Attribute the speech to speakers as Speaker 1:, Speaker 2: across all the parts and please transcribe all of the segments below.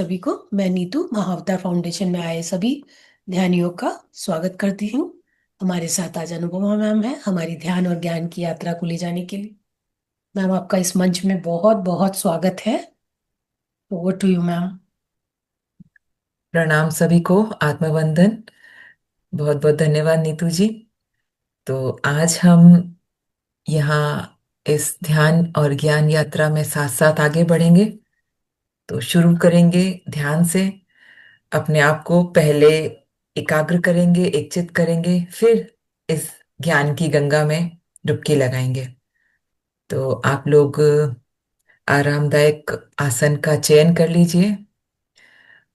Speaker 1: सभी को। मैं नीतू महाअवतार फाउंडेशन में आए सभी ध्यानियों का स्वागत करती हूँ। हमारे साथ आज अनुपमा मैम है हमारी ध्यान और ज्ञान की यात्रा को ले जाने के लिए। मैम आपका इस मंच में बहुत बहुत स्वागत है। Over to you ma'am.
Speaker 2: प्रणाम सभी को। आत्मवंदन। बहुत बहुत धन्यवाद नीतू जी। तो आज हम यहाँ इस ध्यान और ज्ञान यात्रा में साथ साथ आगे बढ़ेंगे। तो शुरू करेंगे ध्यान से। अपने आप को पहले एकाग्र करेंगे, एकचित करेंगे, फिर इस ज्ञान की गंगा में डुबकी लगाएंगे। तो आप लोग आरामदायक आसन का चयन कर लीजिए।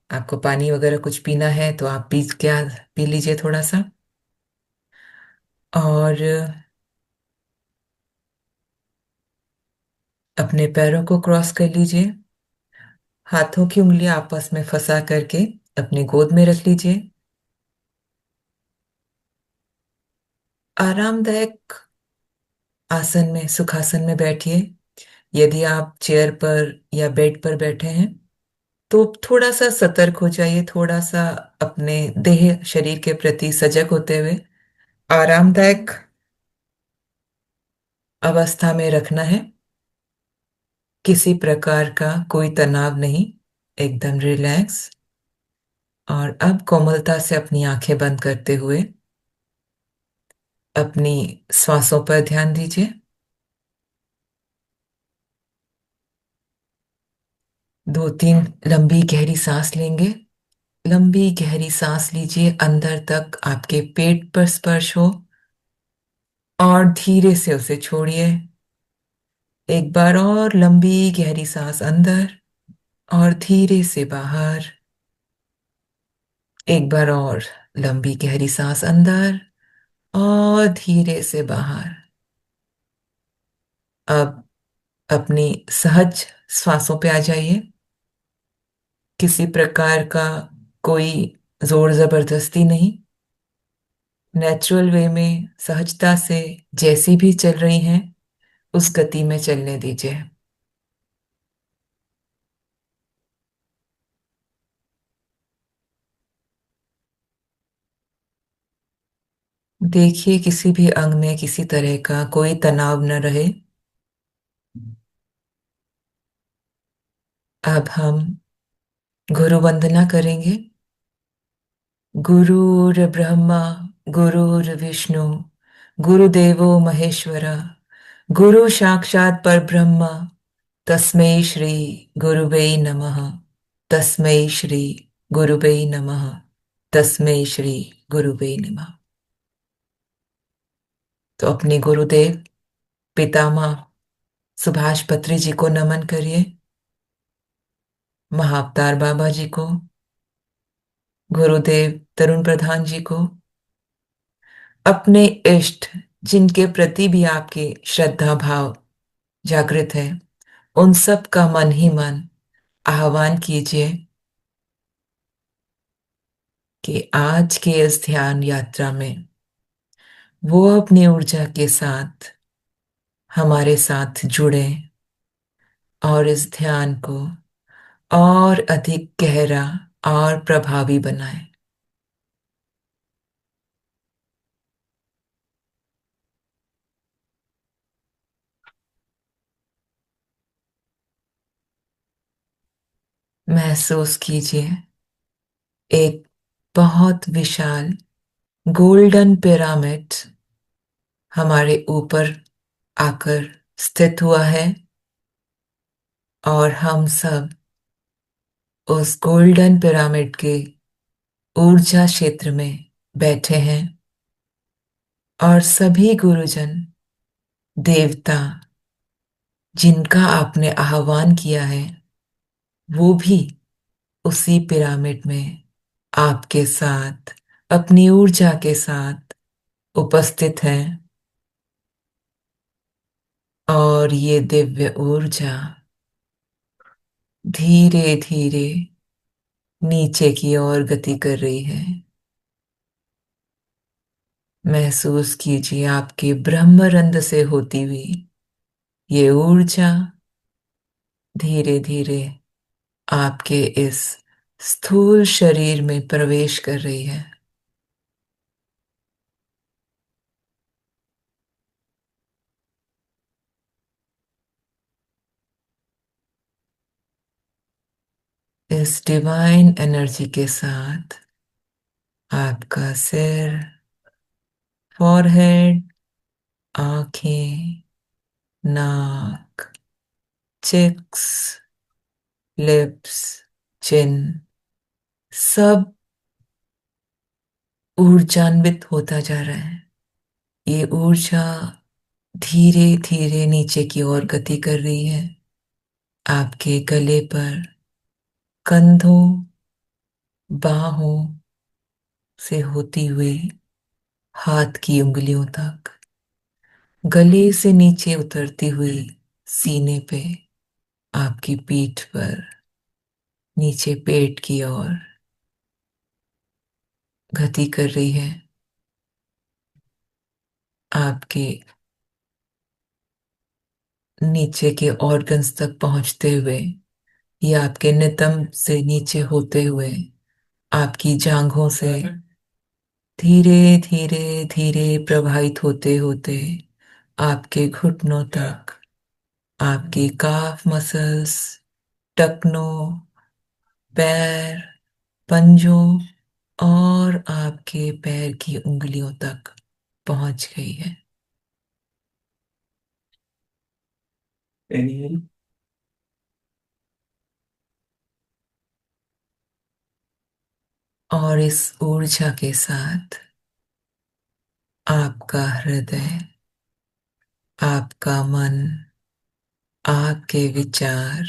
Speaker 2: आपको पानी वगैरह कुछ पीना है तो आप पी लीजिए थोड़ा सा। और अपने पैरों को क्रॉस कर लीजिए। हाथों की उंगलियां आपस में फंसा करके अपनी गोद में रख लीजिए। आरामदायक आसन में, सुखासन में बैठिए। यदि आप चेयर पर या बेड पर बैठे हैं तो थोड़ा सा सतर्क हो जाइए, थोड़ा सा अपने देह शरीर के प्रति सजग होते हुए आरामदायक अवस्था में रखना है। किसी प्रकार का कोई तनाव नहीं, एकदम रिलैक्स। और अब कोमलता से अपनी आंखें बंद करते हुए अपनी श्वासों पर ध्यान दीजिए। दो तीन लंबी गहरी सांस लेंगे। लंबी गहरी सांस लीजिए, अंदर तक आपके पेट पर स्पर्श हो और धीरे से उसे छोड़िए। एक बार और लंबी गहरी सांस अंदर और धीरे से बाहर। एक बार और लंबी गहरी सांस अंदर और धीरे से बाहर। अब अपनी सहज श्वासों पे आ जाइए। किसी प्रकार का कोई जोर जबरदस्ती नहीं, नेचुरल वे में सहजता से जैसी भी चल रही हैं उस गति में चलने दीजिए। देखिए किसी भी अंग में किसी तरह का कोई तनाव न रहे। अब हम गुरु वंदना करेंगे। गुरुर् ब्रह्मा गुरुर्विष्णु गुरुदेवो महेश्वरा गुरु साक्षात परब्रह्म तस्मै श्री गुरुवे नमः। तस्मै श्री गुरुवे नमः। तस्मै श्री गुरुवे नमः। तो अपने गुरुदेव पितामह सुभाष पत्री जी को नमन करिए। महाअवतार बाबा जी को, गुरुदेव तरुण प्रधान जी को, अपने इष्ट जिनके प्रति भी आपके श्रद्धा भाव जागृत है उन सब का मन ही मन आह्वान कीजिए कि आज के इस ध्यान यात्रा में वो अपनी ऊर्जा के साथ हमारे साथ जुड़े और इस ध्यान को और अधिक गहरा और प्रभावी बनाए। महसूस कीजिए एक बहुत विशाल गोल्डन पिरामिड हमारे ऊपर आकर स्थित हुआ है और हम सब उस गोल्डन पिरामिड के ऊर्जा क्षेत्र में बैठे हैं। और सभी गुरुजन देवता जिनका आपने आह्वान किया है वो भी उसी पिरामिड में आपके साथ अपनी ऊर्जा के साथ उपस्थित हैं। और ये दिव्य ऊर्जा धीरे धीरे नीचे की ओर गति कर रही है। महसूस कीजिए आपके ब्रह्मरंध्र से होती हुई ये ऊर्जा धीरे धीरे आपके इस स्थूल शरीर में प्रवेश कर रही है। इस डिवाइन एनर्जी के साथ आपका सिर, फॉरहेड, आंखें, नाक, चिक्स, लिप्स, चिन, सब ऊर्जान्वित होता जा रहा है। ये ऊर्जा धीरे धीरे नीचे की ओर गति कर रही है। आपके गले पर, कंधों, बाहों से होती हुई हाथ की उंगलियों तक, गले से नीचे उतरती हुई सीने पे, आपकी पीठ पर, नीचे पेट की ओर गति कर रही है। आपके नीचे के ऑर्गन्स तक पहुंचते हुए, या आपके नितंब से नीचे होते हुए, आपकी जांघों से धीरे धीरे धीरे प्रवाहित होते होते आपके घुटनों तक, आपकी काफ मसल्स, टखनों, पैर, पंजों और आपके पैर की उंगलियों तक पहुंच गई है। और इस ऊर्जा के साथ आपका हृदय, आपका मन, आपके विचार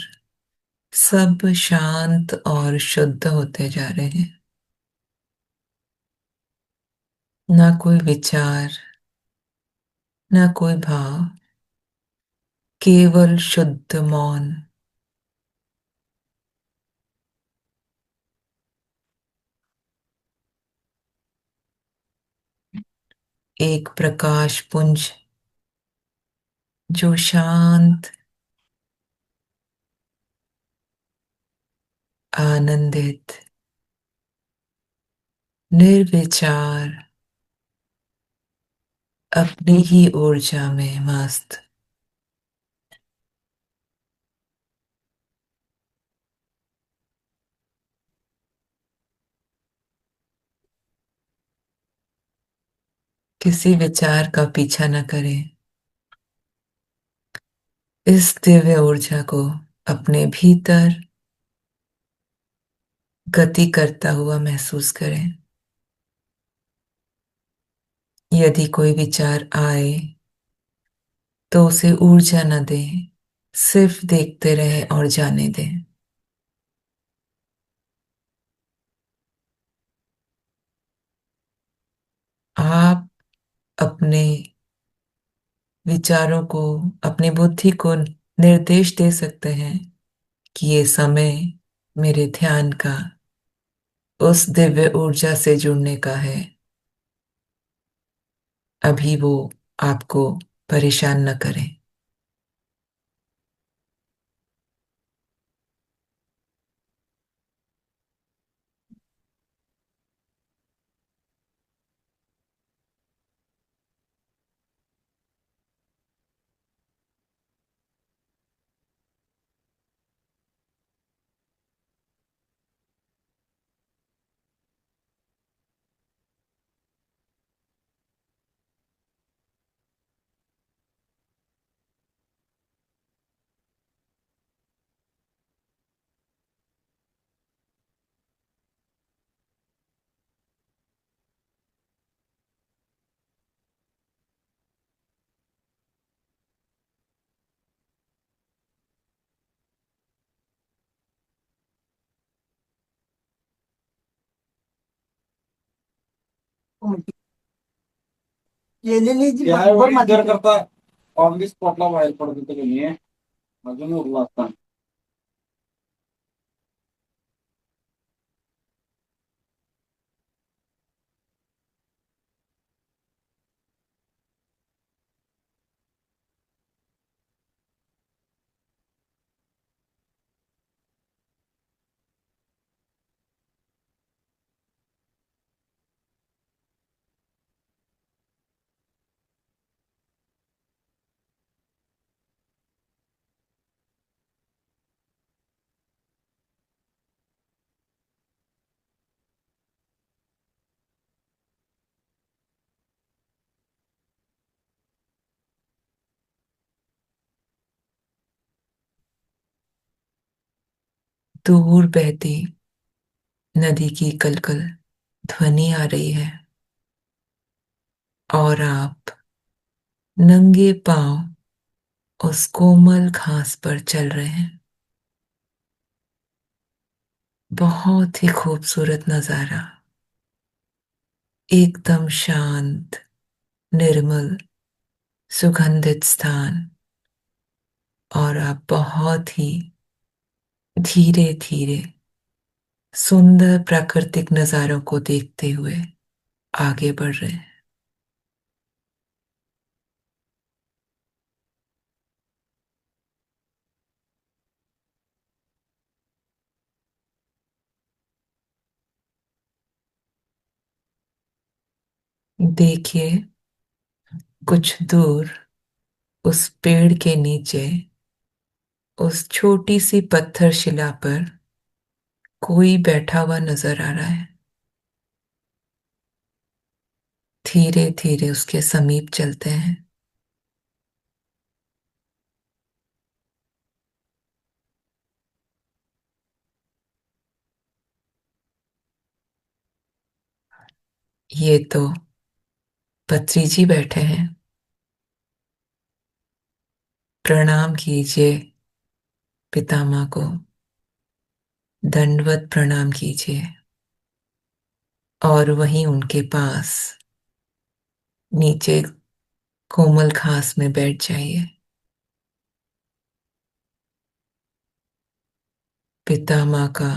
Speaker 2: सब शांत और शुद्ध होते जा रहे हैं। ना कोई विचार, ना कोई भाव, केवल शुद्ध मौन। एक प्रकाश पुंज जो शांत, आनंदित, निर्विचार, अपनी ही ऊर्जा में मस्त, किसी विचार का पीछा न करें। इस दिव्य ऊर्जा को अपने भीतर गति करता हुआ महसूस करें। यदि कोई विचार आए तो उसे ऊर्जा न दें, सिर्फ देखते रहें और जाने दें। आप अपने विचारों को, अपनी बुद्धि को निर्देश दे सकते हैं कि ये समय मेरे ध्यान का, उस दिव्य ऊर्जा से जुड़ने का है। अभी वो आपको परेशान न करें।
Speaker 3: काय वडील जर करता ऑन दी स्पॉटला बाहेर पडत होतं की नाही अजून उरला असता.
Speaker 2: दूर बहती नदी की कलकल ध्वनि आ रही है, और आप नंगे पांव उस कोमल घास पर चल रहे हैं। बहुत ही खूबसूरत नजारा। एकदम शांत, निर्मल, सुगंधित स्थान। और आप बहुत ही धीरे धीरे सुंदर प्राकृतिक नजारों को देखते हुए आगे बढ़ रहे हैं। देखिए, कुछ दूर उस पेड़ के नीचे, उस छोटी सी पत्थर शिला पर कोई बैठा हुआ नजर आ रहा है। धीरे धीरे उसके समीप चलते हैं। ये तो पत्री जी बैठे हैं। प्रणाम कीजिए पितामह को, दंडवत प्रणाम कीजिए। और वहीं उनके पास नीचे कोमल घास में बैठ जाइए। पितामह का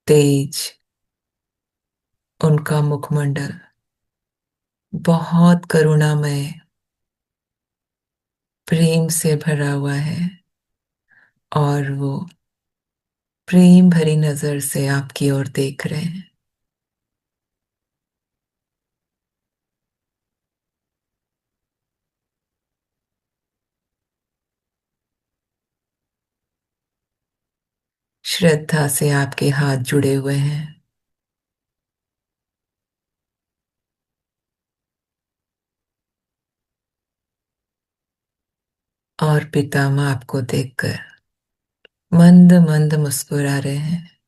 Speaker 2: तेज, उनका मुखमंडल बहुत करुणामय, प्रेम से भरा हुआ है। और वो प्रेम भरी नजर से आपकी ओर देख रहे हैं। श्रद्धा से आपके हाथ जुड़े हुए हैं। और पितामह आपको देखकर मंद मंद मुस्कुरा रहे हैं।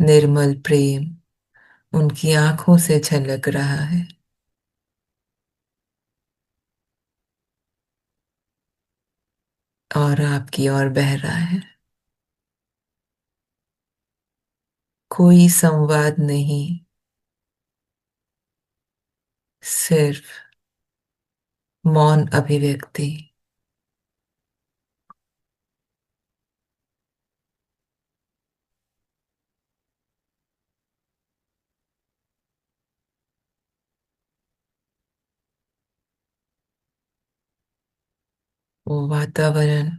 Speaker 2: निर्मल प्रेम उनकी आंखों से झलक रहा है। और आपकी ओर बह रहा है। कोई संवाद नहीं, सिर्फ मौन अभिव्यक्ति। वो वातावरण,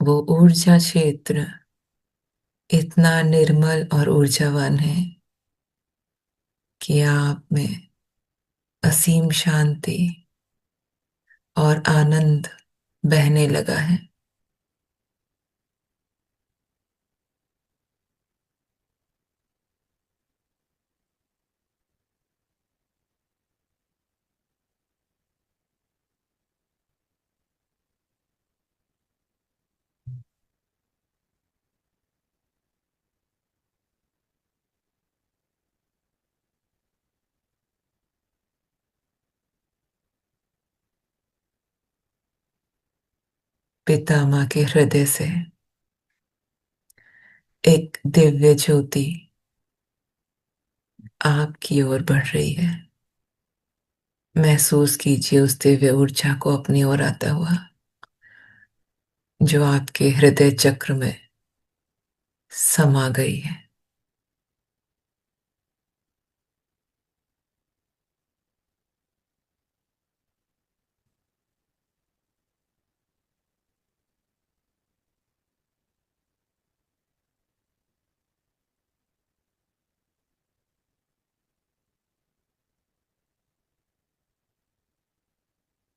Speaker 2: वो ऊर्जा क्षेत्र इतना निर्मल और ऊर्जावान है कि आप में असीम शांति और आनंद बहने लगा है। पितामह के हृदय से एक दिव्य ज्योति आपकी ओर बढ़ रही है। महसूस कीजिए उस दिव्य ऊर्जा को अपनी ओर आता हुआ, जो आपके हृदय चक्र में समा गई है।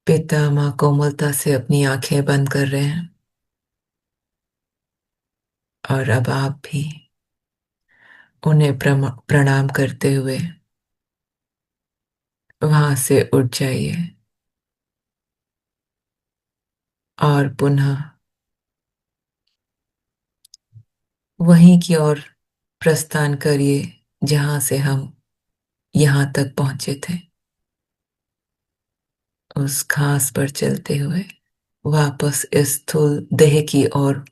Speaker 2: पितामह कोमलता से अपनी आंखें बंद कर रहे हैं। और अब आप भी उन्हें प्रणाम करते हुए वहां से उठ जाइए। और पुनः वहीं की ओर प्रस्थान करिए जहां से हम यहां तक पहुंचे थे। उस घास पर चलते हुए वापस इस स्थूल देह की ओर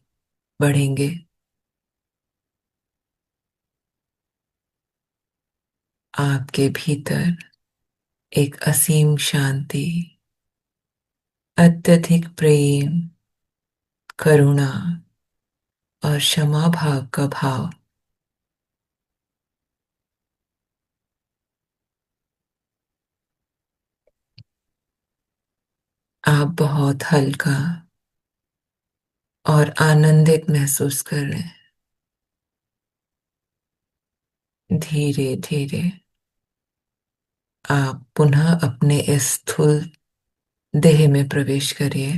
Speaker 2: बढ़ेंगे। आपके भीतर एक असीम शांति, अत्यधिक प्रेम, करुणा और क्षमा भाव का भाव। आप बहुत हल्का और आनंदित महसूस कर रहे हैं। धीरे धीरे आप पुनः अपने इस स्थूल देह में प्रवेश करिए।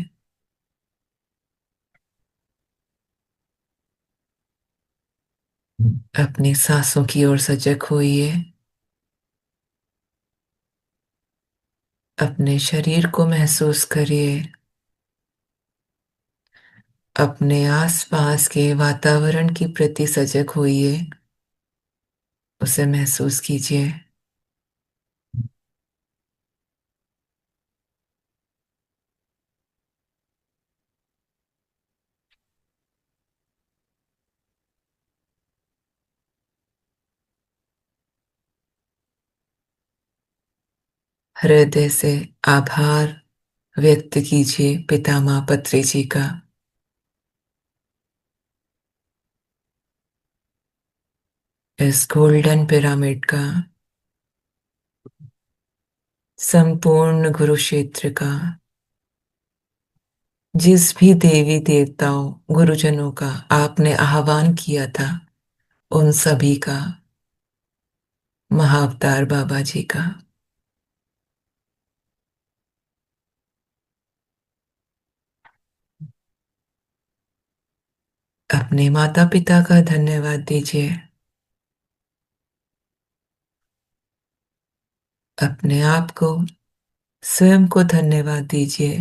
Speaker 2: अपनी सांसों की ओर सजग होइए। अपने शरीर को महसूस करिए। अपने आसपास के वातावरण की प्रति सजग होइए। उसे महसूस कीजिए। हृदय से आभार व्यक्त कीजिए पितामह पत्री जी का। इस गोल्डन पिरामिड का, संपूर्ण गुरु क्षेत्र का, जिस भी देवी देवताओं गुरुजनों का आपने आह्वान किया था, उन सभी का, महाअवतार बाबा जी का, अपने माता पिता का धन्यवाद दीजिए। अपने आप को, स्वयं को धन्यवाद दीजिए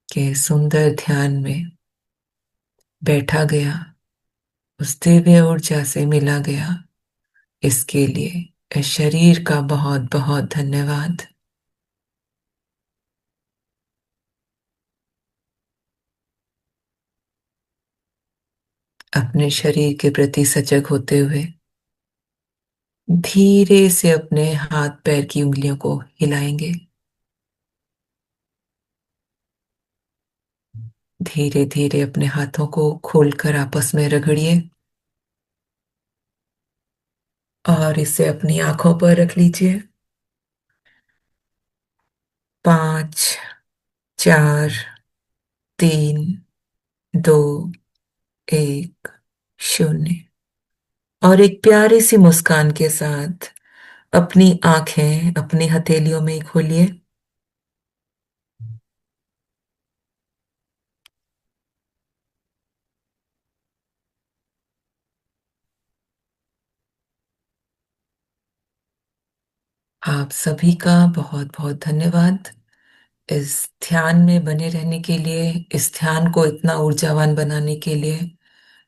Speaker 2: कि सुंदर ध्यान में बैठा गया, उस दिव्य ऊर्जा से मिला गया। इसके लिए इस शरीर का बहुत बहुत धन्यवाद। अपने शरीर के प्रति सजग होते हुए धीरे से अपने हाथ पैर की उंगलियों को हिलाएंगे। धीरे धीरे अपने हाथों को खोलकर आपस में रगड़िए और इसे अपनी आंखों पर रख लीजिए। 5, 4, 3, 2, 1, 0। और एक प्यारी सी मुस्कान के साथ अपनी आंखें अपनी हथेलियों में ही खोलिए। आप सभी का बहुत बहुत धन्यवाद इस ध्यान में बने रहने के लिए, इस ध्यान को इतना ऊर्जावान बनाने के लिए।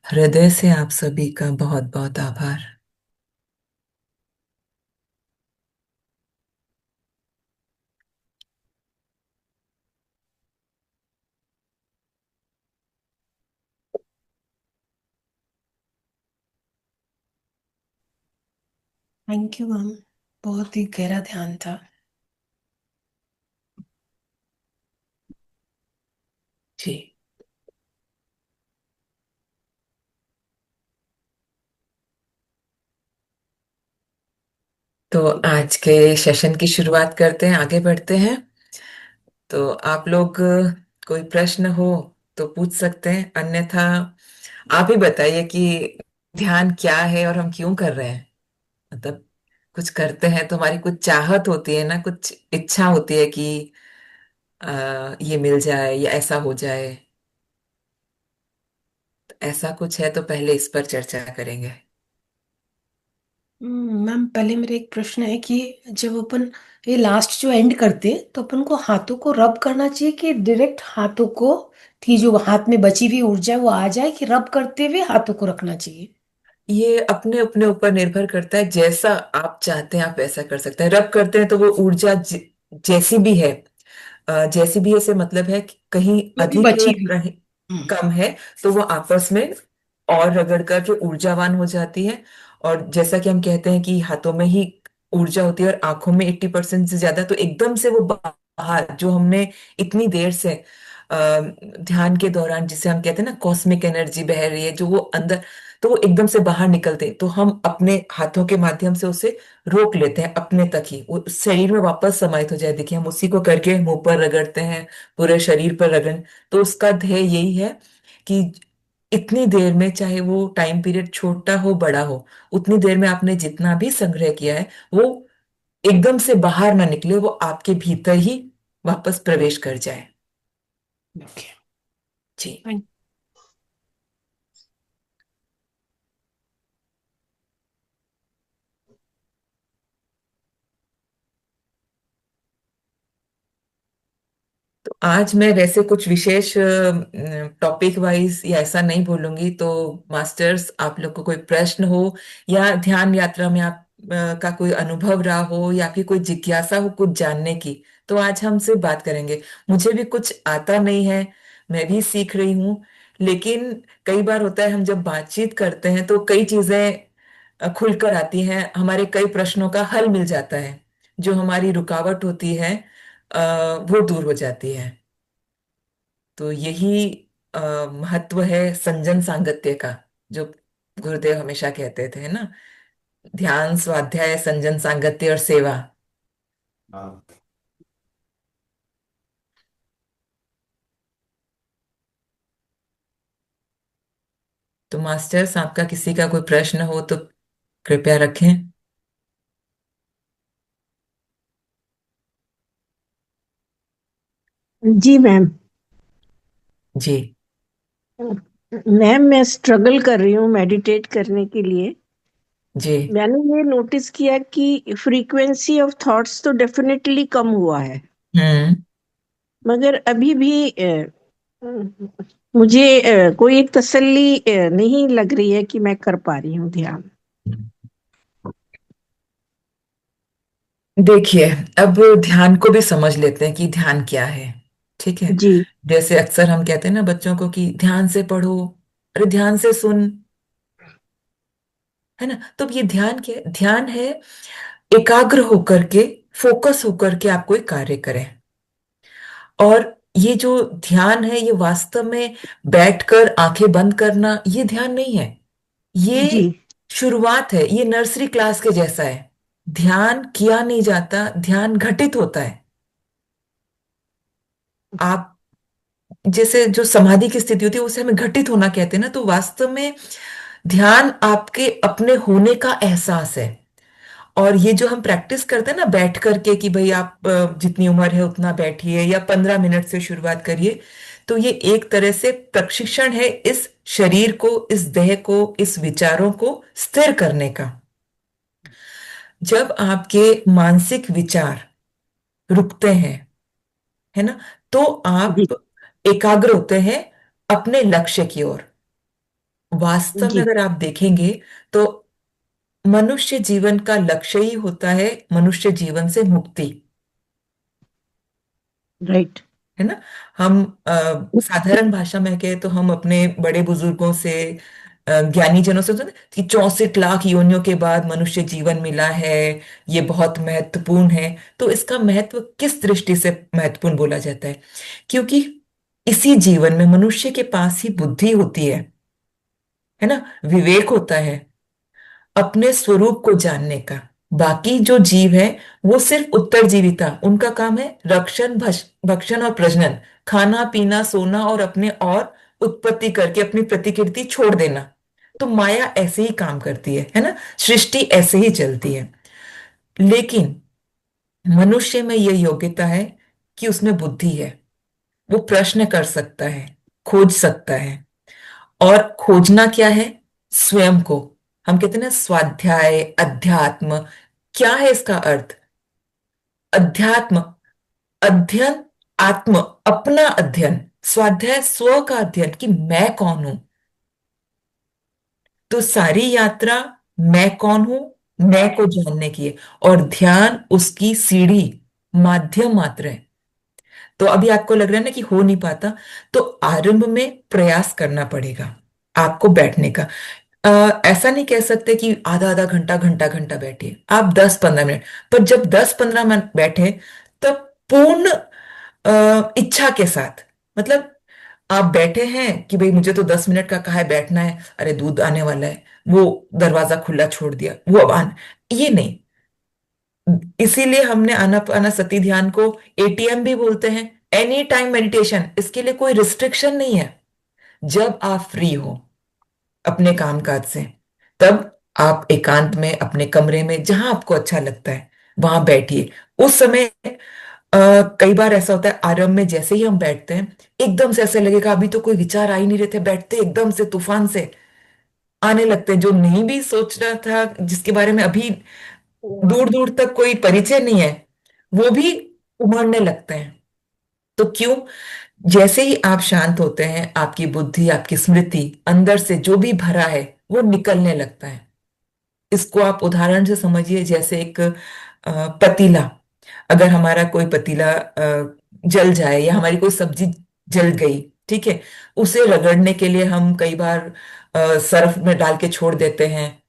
Speaker 2: हृदय से आप सभी का बहुत बहुत आभार।
Speaker 1: Thank you ma'am. बहुत ही गहरा ध्यान था।
Speaker 2: जी, तो आज के सेशन की शुरुआत करते हैं, आगे बढ़ते हैं। तो आप लोग कोई प्रश्न हो तो पूछ सकते हैं, अन्यथा आप ही बताइए कि ध्यान क्या है और हम क्यों कर रहे हैं। मतलब कुछ करते हैं तो हमारी कुछ चाहत होती है ना, कुछ इच्छा होती है कि ये मिल जाए या ऐसा हो जाए। तो ऐसा कुछ है तो पहले इस पर चर्चा करेंगे।
Speaker 1: मैम, पहले मेरा एक प्रश्न है कि जब अपन ये लास्ट जो एंड करते हैं तो अपन को हाथों को रब करना चाहिए कि डायरेक्ट हाथों को थी जो हाथ में बची हुई ऊर्जा है वो आ जाए, कि रब करते हुए हाथों को रखना चाहिए?
Speaker 2: ये अपने अपने ऊपर निर्भर करता है, जैसा आप चाहते हैं आप वैसा कर सकते हैं। रब करते हैं तो वो ऊर्जा जैसी भी है, जैसी भी है से मतलब है कि कहीं
Speaker 1: जो भी
Speaker 2: अधिक है
Speaker 1: बची
Speaker 2: या
Speaker 1: हुई।
Speaker 2: कहीं
Speaker 1: हम्म।
Speaker 2: कम है, तो वो आपस में और रगड़ करके ऊर्जावान हो जाती है। और जैसा कि हम कहते हैं कि हाथों में ही ऊर्जा होती है और आंखों में 80% से ज्यादा, तो एकदम से वो बाहर जो हमने इतनी देर से ध्यान के दौरान, जिसे हम कहते हैं ना कॉस्मिक एनर्जी बह रही है जो वो अंदर, तो वो एकदम से बाहर निकलते हैं, तो हम अपने हाथों के माध्यम से उसे रोक लेते हैं अपने तक ही, वो शरीर में वापस समाहित हो जाए। देखिए हम उसी को करके मुंह पर रगड़ते हैं, पूरे शरीर पर रगड़। तो उसका ध्येय यही है कि इतनी देर में, चाहे वो टाइम पीरियड छोटा हो बड़ा हो, उतनी देर में आपने जितना भी संग्रह किया है वो एकदम से बाहर ना निकले, वो आपके भीतर ही वापस प्रवेश कर जाए।
Speaker 1: ओके।
Speaker 2: जी। तो आज मैं वैसे कुछ विशेष टॉपिक वाइज या ऐसा नहीं बोलूंगी, तो मास्टर्स आप लोग को कोई प्रश्न हो या ध्यान यात्रा में आप का कोई अनुभव रहा हो या फिर कोई जिज्ञासा हो कुछ जानने की, तो आज हमसे बात करेंगे। मुझे भी कुछ आता नहीं है, मैं भी सीख रही हूँ। लेकिन कई बार होता है हम जब बातचीत करते हैं तो कई चीजें खुलकर आती हैं, हमारे कई प्रश्नों का हल मिल जाता है, जो हमारी रुकावट होती है वो दूर हो जाती है। तो यही अ, महत्व है संजन सांगत्य का, जो गुरुदेव हमेशा कहते थे, है ना, ध्यान स्वाध्याय संजन सांगत्य और सेवा।
Speaker 3: हाँ।
Speaker 2: तो मास्टर्स आपका किसी का कोई प्रश्न हो तो कृपया रखें।
Speaker 4: जी मैम।
Speaker 2: जी।
Speaker 4: मैम मैं स्ट्रगल कर रही हूँ मेडिटेट करने के लिए।
Speaker 2: जी।
Speaker 4: मैंने ये नोटिस किया कि फ्रीक्वेंसी ऑफ थॉट्स तो डेफिनेटली कम हुआ है,
Speaker 2: हम्म।
Speaker 4: मगर अभी भी मुझे कोई एक तसल्ली नहीं लग रही है कि मैं कर पा रही हूँ ध्यान।
Speaker 2: देखिए, अब ध्यान को भी समझ लेते हैं कि ध्यान क्या है। ठीक है।
Speaker 4: जी
Speaker 2: जैसे अक्सर हम कहते हैं ना बच्चों को कि ध्यान से पढ़ो, अरे ध्यान से सुन, है ना। तो अब ये ध्यान क्या है? ध्यान है एकाग्र होकर के, फोकस होकर के आप कोई कार्य करें। और ये जो ध्यान है ये वास्तव में बैठकर आंखें बंद करना ये ध्यान नहीं है। ये
Speaker 4: जी
Speaker 2: शुरुआत है, ये नर्सरी क्लास के जैसा है। ध्यान किया नहीं जाता, ध्यान घटित होता है। आप जैसे जो समाधि की स्थिति होती है उसे हमें घटित होना कहते हैं ना, तो वास्तव में ध्यान आपके अपने होने का एहसास है। और ये जो हम प्रैक्टिस करते हैं ना बैठ करके कि भाई आप जितनी उम्र है उतना बैठिए या 15 मिनट से शुरुआत करिए, तो ये एक तरह से प्रशिक्षण है इस शरीर को, इस देह को, इस विचारों को स्थिर करने का। जब आपके मानसिक विचार रुकते हैं, है ना, तो
Speaker 4: जी
Speaker 2: आप एकाग्र होते हैं अपने लक्ष्य की ओर। वास्तव में
Speaker 4: जी।
Speaker 2: अगर आप देखेंगे तो मनुष्य जीवन का लक्ष्य ही होता है मनुष्य जीवन से मुक्ति,
Speaker 4: राइट।
Speaker 2: है ना। हम साधारण भाषा में कहे तो हम अपने बड़े बुजुर्गों से, ज्ञानी जनों से सुने कि 64 लाख योनियों के बाद मनुष्य जीवन मिला है, ये बहुत महत्वपूर्ण है। तो इसका महत्व किस दृष्टि से महत्वपूर्ण बोला जाता है? क्योंकि इसी जीवन में मनुष्य के पास ही बुद्धि होती है ना, विवेक होता है अपने स्वरूप को जानने का। बाकी जो जीव है वो सिर्फ उत्तरजीविता, उनका काम है रक्षण, भक्षण और प्रजनन, खाना पीना सोना और अपने और उत्पत्ति करके अपनी प्रतिकृति छोड़ देना। तो माया ऐसे ही काम करती है ना, सृष्टि ऐसे ही चलती है। लेकिन मनुष्य में यह योग्यता है कि उसमें बुद्धि है, वो प्रश्न कर सकता है, खोज सकता है। और खोजना क्या है? स्वयं को, हम कहते हैं ना स्वाध्याय, अध्यात्म, क्या है इसका अर्थ? अध्यात्म, अध्ययन, आत्म, अपना अध्ययन, स्वाध्याय स्व का अध्ययन कि मैं कौन हूं। तो सारी यात्रा मैं कौन हूं, मैं को जानने की है, और ध्यान उसकी सीढ़ी, माध्यम मात्र है। तो अभी आपको लग रहा है ना कि हो नहीं पाता, तो आरंभ में प्रयास करना पड़ेगा आपको बैठने का। ऐसा नहीं कह सकते कि आधा आधा घंटा, घंटा घंटा बैठिए, आप 10-15 मिनट। पर जब 10-15 मिनट बैठे, तब पूर्ण इच्छा के साथ, मतलब आप बैठे हैं कि भाई मुझे तो 10 मिनट का कहा है बैठना है, अरे दूध आने वाला है, वो दरवाजा खुला छोड़ दिया, वो अब आन, ये नहीं। इसीलिए हमने आनापानसति ध्यान को एटीएम भी बोलते हैं, एनी टाइम मेडिटेशन। इसके लिए कोई रिस्ट्रिक्शन नहीं है। जब आप फ्री हो अपने कामकाज से, तब आप एकांत में अपने कमरे में जहां आपको अच्छा लगता है वहां बैठिए। उस समय कई बार ऐसा होता है, आरंभ में जैसे ही हम बैठते हैं, एकदम से ऐसे लगेगा अभी तो कोई विचार आ ही नहीं रहे थे, बैठते एकदम से तूफान से आने लगते हैं, जो नहीं भी सोच रहा था, जिसके बारे में अभी दूर दूर तक कोई परिचय नहीं है, वो भी उमड़ने लगते हैं। तो क्यों? जैसे ही आप शांत होते हैं, आपकी बुद्धि, आपकी स्मृति, अंदर से जो भी भरा है वो निकलने लगता है। इसको आप उदाहरण से समझिए, जैसे एक पतीला, अगर हमारा कोई पतीला जल जाए या हमारी कोई सब्जी जल गई, ठीक है, उसे रगड़ने के लिए हम कई बार सर्फ में डाल के छोड़ देते हैं,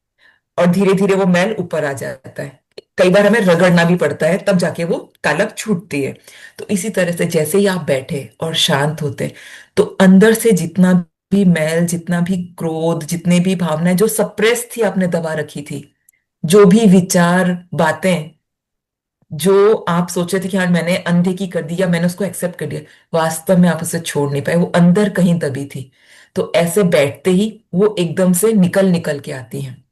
Speaker 2: और धीरे धीरे वो मैल ऊपर आ जाता है। कई बार हमें रगड़ना भी पड़ता है, तब जाके वो कालक छूटती है। तो इसी तरह से जैसे ही आप बैठे और शांत होते, तो अंदर से जितना भी मैल, जितना भी क्रोध, जितने भी भावनाएं जो सप्रेस थी, आपने दबा रखी थी, जो भी विचार, बातें, जो आप सोचे थे कि हाँ मैंने अनदेखी कर दी या मैंने उसको एक्सेप्ट कर दिया, वास्तव में आप उसे छोड़ नहीं पाए, वो अंदर कहीं दबी थी। तो ऐसे बैठते ही वो एकदम से निकल निकल के आती हैं।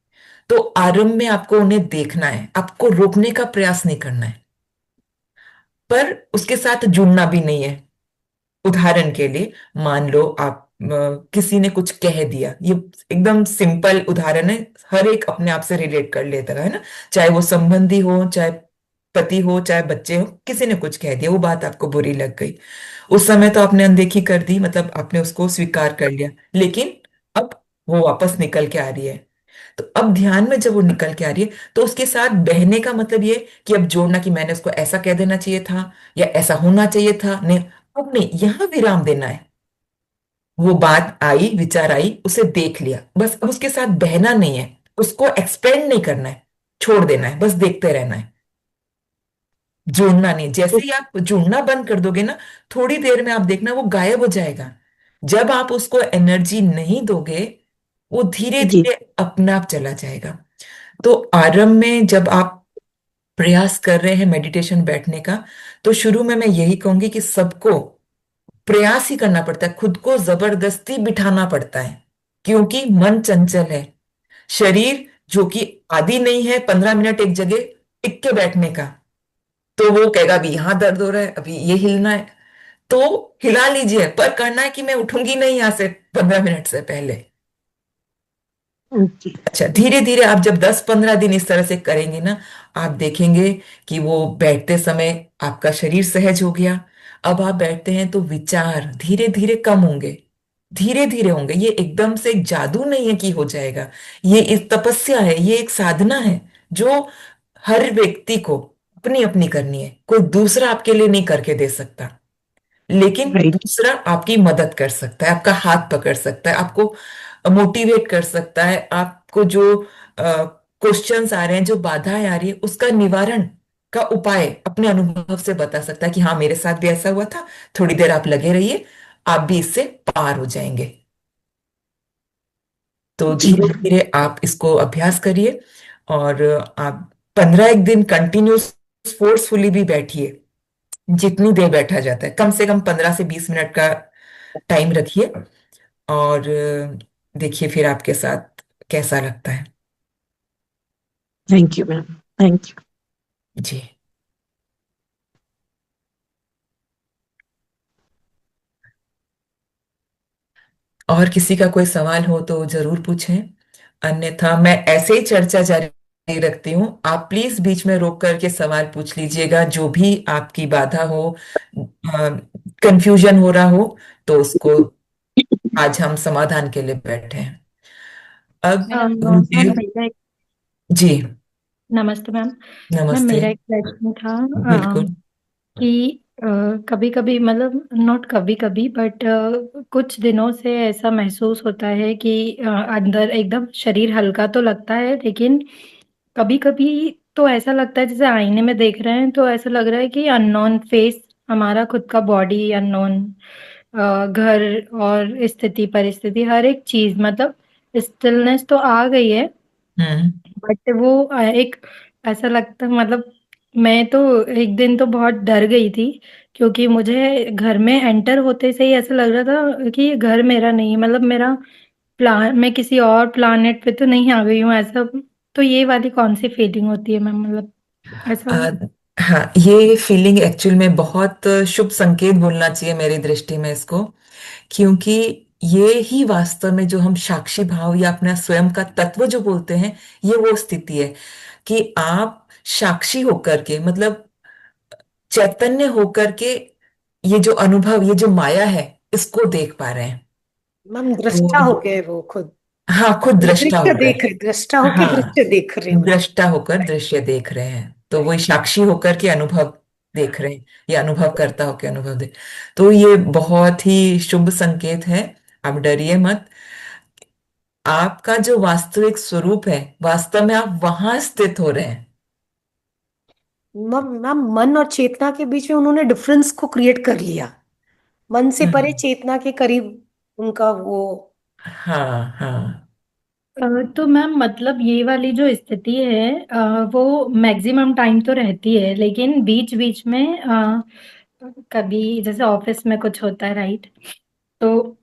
Speaker 2: तो आरंभ में आपको उन्हें देखना है, आपको रोकने का प्रयास नहीं करना है, पर उसके साथ जुड़ना भी नहीं है। उदाहरण के लिए, मान लो आप किसी ने कुछ कह दिया, ये एकदम सिंपल उदाहरण है, हर एक अपने आप से रिलेट कर लेता है ना, चाहे वो संबंधी हो, चाहे पति हो, चाहे बच्चे हो, किसी ने कुछ कह दिया, वो बात आपको बुरी लग गई। उस समय तो आपने अनदेखी कर दी, मतलब आपने उसको स्वीकार कर लिया, लेकिन अब वो वापस निकल के आ रही है। तो अब ध्यान में जब वो निकल के आ रही है, तो उसके साथ बहने का मतलब ये कि अब जोड़ना कि मैंने उसको ऐसा कह देना चाहिए था या ऐसा होना चाहिए था, नहीं, अब नहीं, यहां विराम देना है। वो बात आई, विचार आई, उसे देख लिया, बस अब उसके साथ बहना नहीं है, उसको एक्सपेंड नहीं करना है, छोड़ देना है, बस देखते रहना है, जुड़ना नहीं। जैसे ही आप जुड़ना बंद कर दोगे ना, थोड़ी देर में आप देखना वो गायब हो जाएगा। जब आप उसको एनर्जी नहीं दोगे, वो धीरे
Speaker 4: जी।
Speaker 2: धीरे अपने आप चला जाएगा। तो आरंभ में जब आप प्रयास कर रहे हैं मेडिटेशन बैठने का, तो शुरू में मैं यही कहूंगी कि सबको प्रयास ही करना पड़ता है, खुद को जबरदस्ती बिठाना पड़ता है, क्योंकि मन चंचल है। शरीर जो कि आदि नहीं है 15 मिनट एक जगह टिक के बैठने का, तो वो कहेगा अभी यहां दर्द हो रहा है, अभी ये हिलना है, तो हिला लीजिए, पर करना है कि मैं उठूंगी नहीं यहां से 15 मिनट से पहले।
Speaker 4: ओके।
Speaker 2: अच्छा, धीरे धीरे आप जब 10-15 दिन इस तरह से करेंगे ना, आप देखेंगे कि वो बैठते समय आपका शरीर सहज हो गया। अब आप बैठते हैं तो विचार धीरे धीरे कम होंगे, धीरे धीरे होंगे। ये एकदम से एक जादू नहीं है कि हो जाएगा, ये एक तपस्या है, ये एक साधना है, जो हर व्यक्ति को अपनी अपनी करनी है, कोई दूसरा आपके लिए नहीं करके दे सकता। लेकिन
Speaker 4: राइट।
Speaker 2: दूसरा आपकी मदद कर सकता है, आपका हाथ पकड़ सकता है, आपको मोटिवेट कर सकता है, आपको जो क्वेश्चंस आ रहे हैं, जो बाधाएं आ रही है, उसका निवारण का उपाय अपने अनुभव से बता सकता है कि हाँ मेरे साथ भी ऐसा हुआ था, थोड़ी देर आप लगे रहिए, आप भी इससे पार हो जाएंगे। तो
Speaker 4: जी
Speaker 2: धीरे
Speaker 4: मैम।
Speaker 2: धीरे आप इसको अभ्यास करिए, और आप 15 एक दिन कंटिन्यूस फोर्सफुली भी बैठिए, जितनी देर बैठा जाता है, कम से कम 15 से 20 मिनट का टाइम रखिए, और देखिए फिर आपके साथ कैसा लगता है।
Speaker 4: Thank you ma'am. Thank you.
Speaker 2: जी। और किसी का कोई सवाल हो तो जरूर पूछें। अन्यथा मैं ऐसे ही चर्चा जारी रखती हूँ। आप प्लीज बीच में रोक करके सवाल पूछ लीजिएगा, जो भी आपकी बाधा हो, कंफ्यूजन हो रहा हो, तो उसको आज हम समाधान के लिए बैठे हैं। अब
Speaker 5: मैम
Speaker 2: मुझे,
Speaker 5: मैम मेरा एक
Speaker 2: जी,
Speaker 5: नमस्ते मैम। मैम
Speaker 2: नमस्ते।
Speaker 5: मेरा एक क्वेश्चन था
Speaker 2: बिल्कुल।
Speaker 5: कि कभी कभी मतलब नॉट कभी कभी बट कुछ दिनों से ऐसा महसूस होता है कि अंदर एकदम शरीर हल्का तो लगता है, लेकिन कभी कभी तो ऐसा लगता है जैसे आईने में देख रहे हैं तो ऐसा लग रहा है कि अननोन फेस, हमारा खुद का बॉडी अननोन, घर और स्थिति परिस्थिति हर एक चीज मतलब स्टिलनेस तो आ गई है।
Speaker 2: हम्म।
Speaker 5: बट वो एक ऐसा लगता मतलब मैं तो एक दिन तो बहुत डर गई थी, क्योंकि मुझे घर में एंटर होते से ही ऐसा लग रहा था कि ये घर मेरा नहीं है, मतलब मेरा प्लान, मैं किसी और प्लानेट पे तो नहीं आ गई हूँ ऐसा। तो ये वाली कौन सी फीलिंग होती है मैम, मतलब ऐसा।
Speaker 2: आ, हाँ, ये फीलिंग एक्चुअल में बहुत शुभ संकेत बोलना चाहिए मेरी दृष्टि में इसको, क्योंकि ये ही वास्तव में जो हम साक्षी भाव या अपना स्वयं का तत्व जो बोलते हैं, ये वो स्थिति है कि आप साक्षी होकर के, मतलब चैतन्य होकर के, ये जो अनुभव, ये जो माया है, इसको देख पा रहे हैं।
Speaker 1: मैम दृष्टा
Speaker 2: तो
Speaker 1: हो गए वो खुद।
Speaker 2: हाँ, खुद
Speaker 1: वो
Speaker 2: दृष्टा
Speaker 1: दृश्य
Speaker 2: हो गए।
Speaker 1: देख रहे, दृष्टा होके
Speaker 2: हाँ,
Speaker 1: दृश्य देख रहे हैं वो।
Speaker 2: दृष्टा होकर दृश्य देख रहे हैं, तो वही साक्षी होकर के अनुभव देख रहे हैं, या अनुभव करता होकर अनुभव देख। तो ये बहुत ही शुभ संकेत है। आप डरिए मत। आपका जो वास्तविक स्वरूप है, वास्तव में आप वहां स्थित हो रहे हैं।
Speaker 1: मैम मैम, मन और चेतना के बीच में उन्होंने डिफरेंस को क्रिएट कर लिया। मन से परे,
Speaker 2: हम्म।
Speaker 1: चेतना के करीब उनका वो।
Speaker 2: हाँ, हाँ।
Speaker 5: तो मैम मतलब ये वाली जो स्थिति है वो मैक्सिमम टाइम तो रहती है, लेकिन बीच बीच में कभी जैसे ऑफिस में कुछ होता है, राइट? तो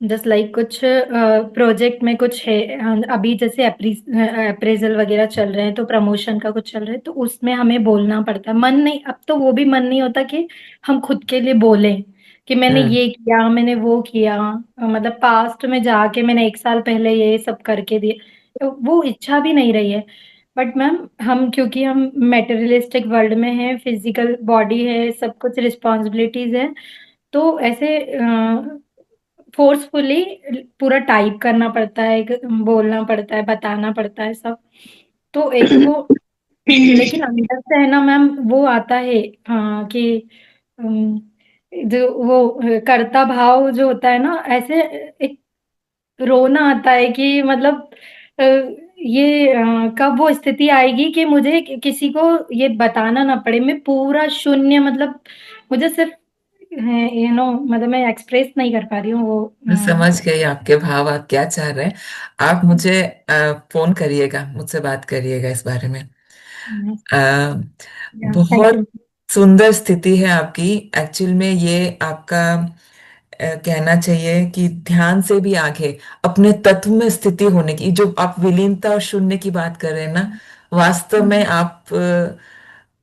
Speaker 5: जस्ट लाइक कुछ प्रोजेक्ट में कुछ है, अभी जैसे अप्रेजल वगैरह चल रहे हैं तो प्रमोशन का कुछ चल रहा है, तो उसमें हमें बोलना पड़ता है। मन नहीं, अब तो वो भी मन नहीं होता कि हम खुद के लिए बोलें कि मैंने
Speaker 2: हम्म।
Speaker 5: ये किया, मैंने वो किया, मतलब पास्ट में जाके मैंने एक साल पहले ये सब करके दिए, तो वो इच्छा भी नहीं रही है। बट मैम हम, क्योंकि हम मेटेरियलिस्टिक वर्ल्ड में हैं, फिजिकल बॉडी है, सब कुछ रिस्पॉन्सिबिलिटीज है, तो ऐसे फोर्सफुली पूरा टाइप करना पड़ता है, बोलना पड़ता है, बताना पड़ता है सब। तो एक वो लेकिन अंदर से है ना मैम, वो आता है कि अम, जो वो कर्ता भाव जो होता है ना, ऐसे एक रोना आता है कि मतलब अ, ये कब वो स्थिति आएगी कि मुझे किसी को ये बताना ना पड़े, मैं पूरा शून्य, मतलब मुझे सिर्फ मतलब मैं एक्सप्रेस नहीं कर पा रही हूँ वो।
Speaker 2: मैं समझ गई आपके भाव, आप क्या चाह रहे हैं। आप मुझे फोन करिएगा, मुझसे बात करिएगा इस बारे में। अ,
Speaker 5: थैंक यू।
Speaker 2: बहुत सुंदर स्थिति है आपकी। एक्चुअल में ये आपका कहना चाहिए कि ध्यान से भी आगे अपने तत्व में स्थिति होने की, जो आप विलीनता और शून्य की बात कर रहे हैं ना, वास्तव में आप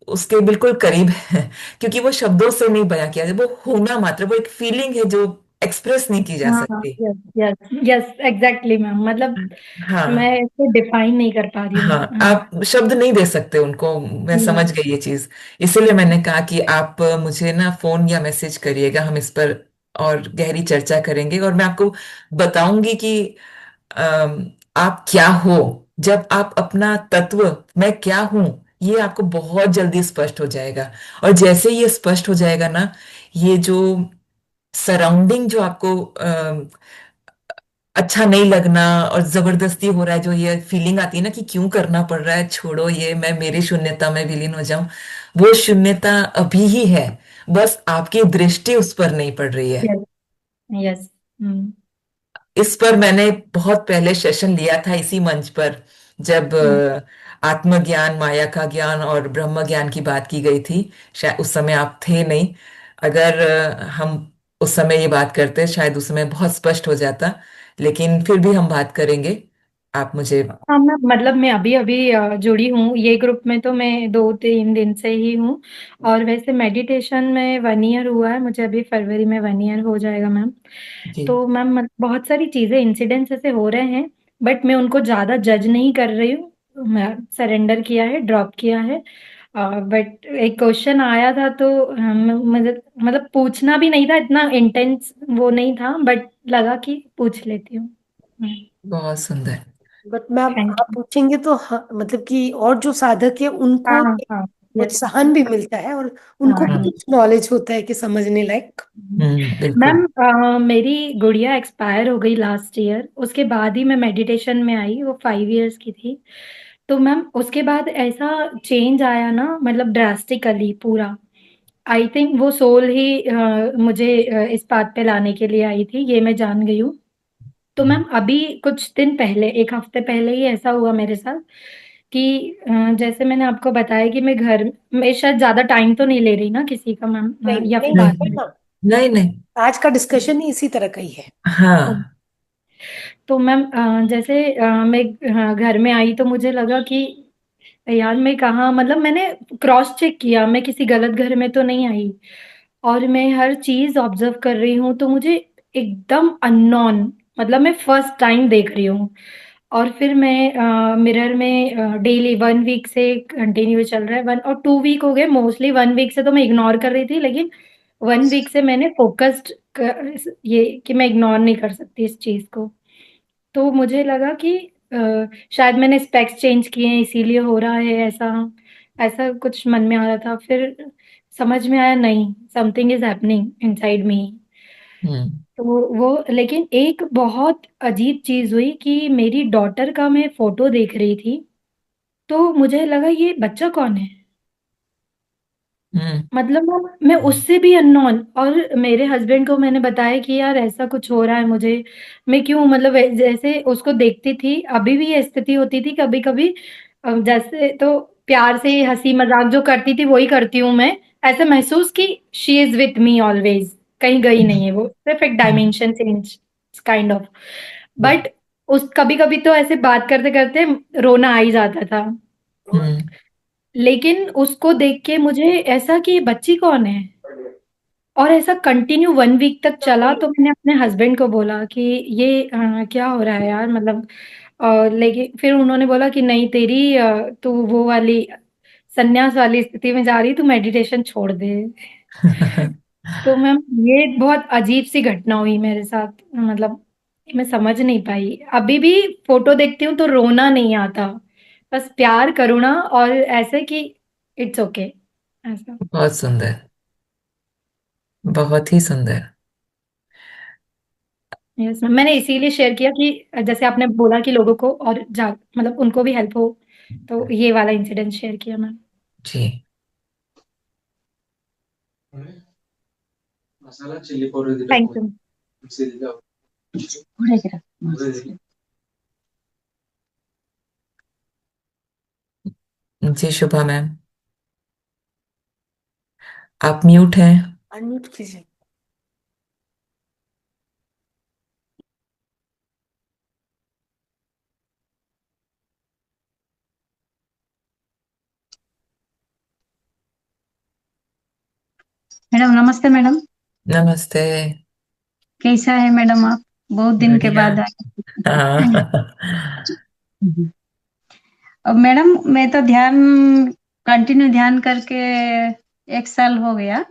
Speaker 2: उसके बिल्कुल करीब हैं। क्योंकि वो शब्दों से नहीं बयां किया जाए, वो होना मात्र, वो एक फीलिंग है जो एक्सप्रेस नहीं की जा
Speaker 5: हाँ,
Speaker 2: सकती।
Speaker 5: Yes yes yes, exactly ma'am, मतलब मैं
Speaker 2: हाँ,
Speaker 5: इसको डिफाइन नहीं कर पा रही हूँ।
Speaker 2: हाँ, आप शब्द नहीं दे सकते उनको, मैं समझ
Speaker 5: हम्म,
Speaker 2: गई ये चीज। इसीलिए मैंने कहा कि आप मुझे ना फोन या मैसेज करिएगा, हम इस पर और गहरी चर्चा करेंगे, और मैं आपको बताऊंगी कि आप क्या हो। जब आप अपना तत्व, मैं क्या हूं, ये आपको बहुत जल्दी स्पष्ट हो जाएगा। और जैसे ये स्पष्ट हो जाएगा ना, ये जो सराउंडिंग जो आपको अच्छा नहीं लगना और जबरदस्ती हो रहा है, जो ये फीलिंग आती है ना कि क्यों करना पड़ रहा है, छोड़ो ये, मैं मेरी शून्यता में विलीन हो जाऊं, वो शून्यता अभी ही है। बस आपकी दृष्टि उस पर नहीं पड़ रही है।
Speaker 5: Yes yes. हम्म
Speaker 2: इस पर मैंने बहुत पहले सेशन लिया था इसी मंच पर, जब
Speaker 5: हम्म।
Speaker 2: आत्मज्ञान, माया का ज्ञान और ब्रह्म ज्ञान की बात की गई थी। शायद उस समय आप थे नहीं। अगर हम उस समय ये बात करते, शायद उस समय बहुत स्पष्ट हो जाता। लेकिन फिर भी हम बात करेंगे। आप मुझे,
Speaker 5: हाँ मैं मतलब मैं अभी अभी जुड़ी हूँ ये ग्रुप में, तो मैं 2-3 दिन से ही हूँ। और वैसे मेडिटेशन में 1 ईयर हुआ है मुझे, अभी फरवरी में 1 ईयर हो जाएगा मैम।
Speaker 2: जी।
Speaker 5: तो मैम बहुत सारी चीजें इंसिडेंट्स ऐसे हो रहे हैं, बट मैं उनको ज़्यादा जज नहीं कर रही हूँ, मैं सरेंडर किया है, ड्रॉप किया है। बट एक क्वेश्चन आया था तो मुझे मतलब पूछना भी नहीं था, इतना इंटेंस वो नहीं था, बट लगा कि पूछ लेती हूँ।
Speaker 2: बहुत सुंदर।
Speaker 1: बट मैम
Speaker 5: थैंक
Speaker 1: आप
Speaker 5: यू।
Speaker 1: पूछेंगे तो हाँ, मतलब कि और जो साधक है उनको
Speaker 5: हाँ
Speaker 1: एक
Speaker 5: हाँ। यस।
Speaker 1: प्रोत्साहन भी मिलता है और उनको
Speaker 5: हाँ।
Speaker 1: भी
Speaker 2: हम्म।
Speaker 1: कुछ नॉलेज होता है कि समझने लायक।
Speaker 2: बिल्कुल।
Speaker 5: मैम मेरी गुड़िया एक्सपायर हो गई लास्ट ईयर, उसके बाद ही मैं मेडिटेशन में आई, वो 5 इयर्स की थी। तो मैम उसके बाद ऐसा चेंज आया ना, मतलब ड्रास्टिकली पूरा। आई थिंक वो सोल ही मुझे इस बात पे लाने के लिए आई थी, ये मैं जान गई हूँ। तो मैम अभी कुछ दिन पहले, एक हफ्ते पहले ही ऐसा हुआ मेरे साथ कि जैसे मैंने आपको बताया कि मैं घर में शायद ज्यादा टाइम तो नहीं ले रही ना किसी का मैम,
Speaker 1: नहीं
Speaker 5: या
Speaker 1: नहीं
Speaker 5: फिर
Speaker 2: नहीं
Speaker 5: बाद में।
Speaker 1: मैम,
Speaker 2: नहीं नहीं।
Speaker 1: आज का डिस्कशन ही इसी तरह का ही है।
Speaker 2: हाँ।
Speaker 5: तो मैम जैसे मैं घर में आई तो मुझे लगा कि यार मैं कहाँ, मतलब मैंने क्रॉस चेक किया, मैं किसी गलत घर में तो नहीं आई। और मैं हर चीज ऑब्जर्व कर रही हूँ तो मुझे एकदम अननोन, मतलब मैं फर्स्ट टाइम देख रही हूँ। और फिर मैं मिरर में डेली 1 वीक से कंटिन्यू चल रहा है, 1 और 2 वीक हो गए, मोस्टली 1 वीक से तो मैं इग्नोर कर रही थी, लेकिन 1 वीक से मैंने फोकस्ड ये कि मैं इग्नोर नहीं कर सकती इस चीज को। तो मुझे लगा कि शायद मैंने स्पेक्स चेंज किए हैं इसीलिए हो रहा है ऐसा, ऐसा कुछ मन में आ रहा था। फिर समझ में आया नहीं, something is happening inside me.
Speaker 2: Hmm.
Speaker 5: तो वो, लेकिन एक बहुत अजीब चीज हुई कि मेरी डॉटर का मैं फोटो देख रही थी, तो मुझे लगा ये बच्चा कौन है।
Speaker 2: हम्म।
Speaker 5: मतलब मैं उससे भी अननोन, और मेरे हस्बैंड को मैंने बताया कि यार ऐसा कुछ हो रहा है मुझे, मैं क्यों, मतलब जैसे उसको देखती थी, अभी भी ये स्थिति होती थी कभी कभी। जैसे तो प्यार से हंसी मजाक जो करती थी वही करती हूँ मैं, ऐसे महसूस कि she is with me always, कहीं गई नहीं है वो, सिर्फ एक
Speaker 2: hmm.
Speaker 5: Dimension change kind of. But उस कभी कभी तो ऐसे बात करते करते रोना आ ही जाता था।
Speaker 2: हम्म।
Speaker 5: लेकिन उसको देख के मुझे ऐसा कि ये बच्ची कौन है, और ऐसा कंटिन्यू 1 वीक तक चला। तो मैंने अपने हस्बैंड को बोला कि ये क्या हो रहा है यार, मतलब लेकिन फिर उन्होंने बोला कि नहीं तेरी तू वो वाली संन्यास वाली स्थिति में जा रही, तू मेडिटेशन छोड़ दे। तो मैम ये बहुत अजीब सी घटना हुई मेरे साथ, मतलब मैं समझ नहीं पाई। अभी भी फोटो देखती हूँ तो रोना नहीं आता, बस प्यार करुणा और ऐसे कि इट्स ओके, ऐसा।
Speaker 2: बहुत सुंदर। बहुत ही सुंदर।
Speaker 5: यस मैम, मैंने इसीलिए शेयर किया कि जैसे आपने बोला कि लोगों को और जा मतलब उनको भी हेल्प हो, तो ये वाला इंसिडेंट शेयर किया मैम।
Speaker 2: जी।
Speaker 3: मसाला चिल्ली पाउडर दिला
Speaker 5: थैंक यू।
Speaker 3: मिक्सी दिला
Speaker 2: जी शुभा मैम, आप म्यूट हैं।
Speaker 1: अनम्यूट कीजिए।
Speaker 6: मैडम नमस्ते मैडम।
Speaker 2: नमस्ते।
Speaker 6: कैसा है मैडम आप? बहुत दिन के
Speaker 2: बढ़िया।
Speaker 6: बाद आए।
Speaker 2: हाँ।
Speaker 6: अब मैडम मैं तो ध्यान कंटिन्यू ध्यान करके 1 साल हो गया।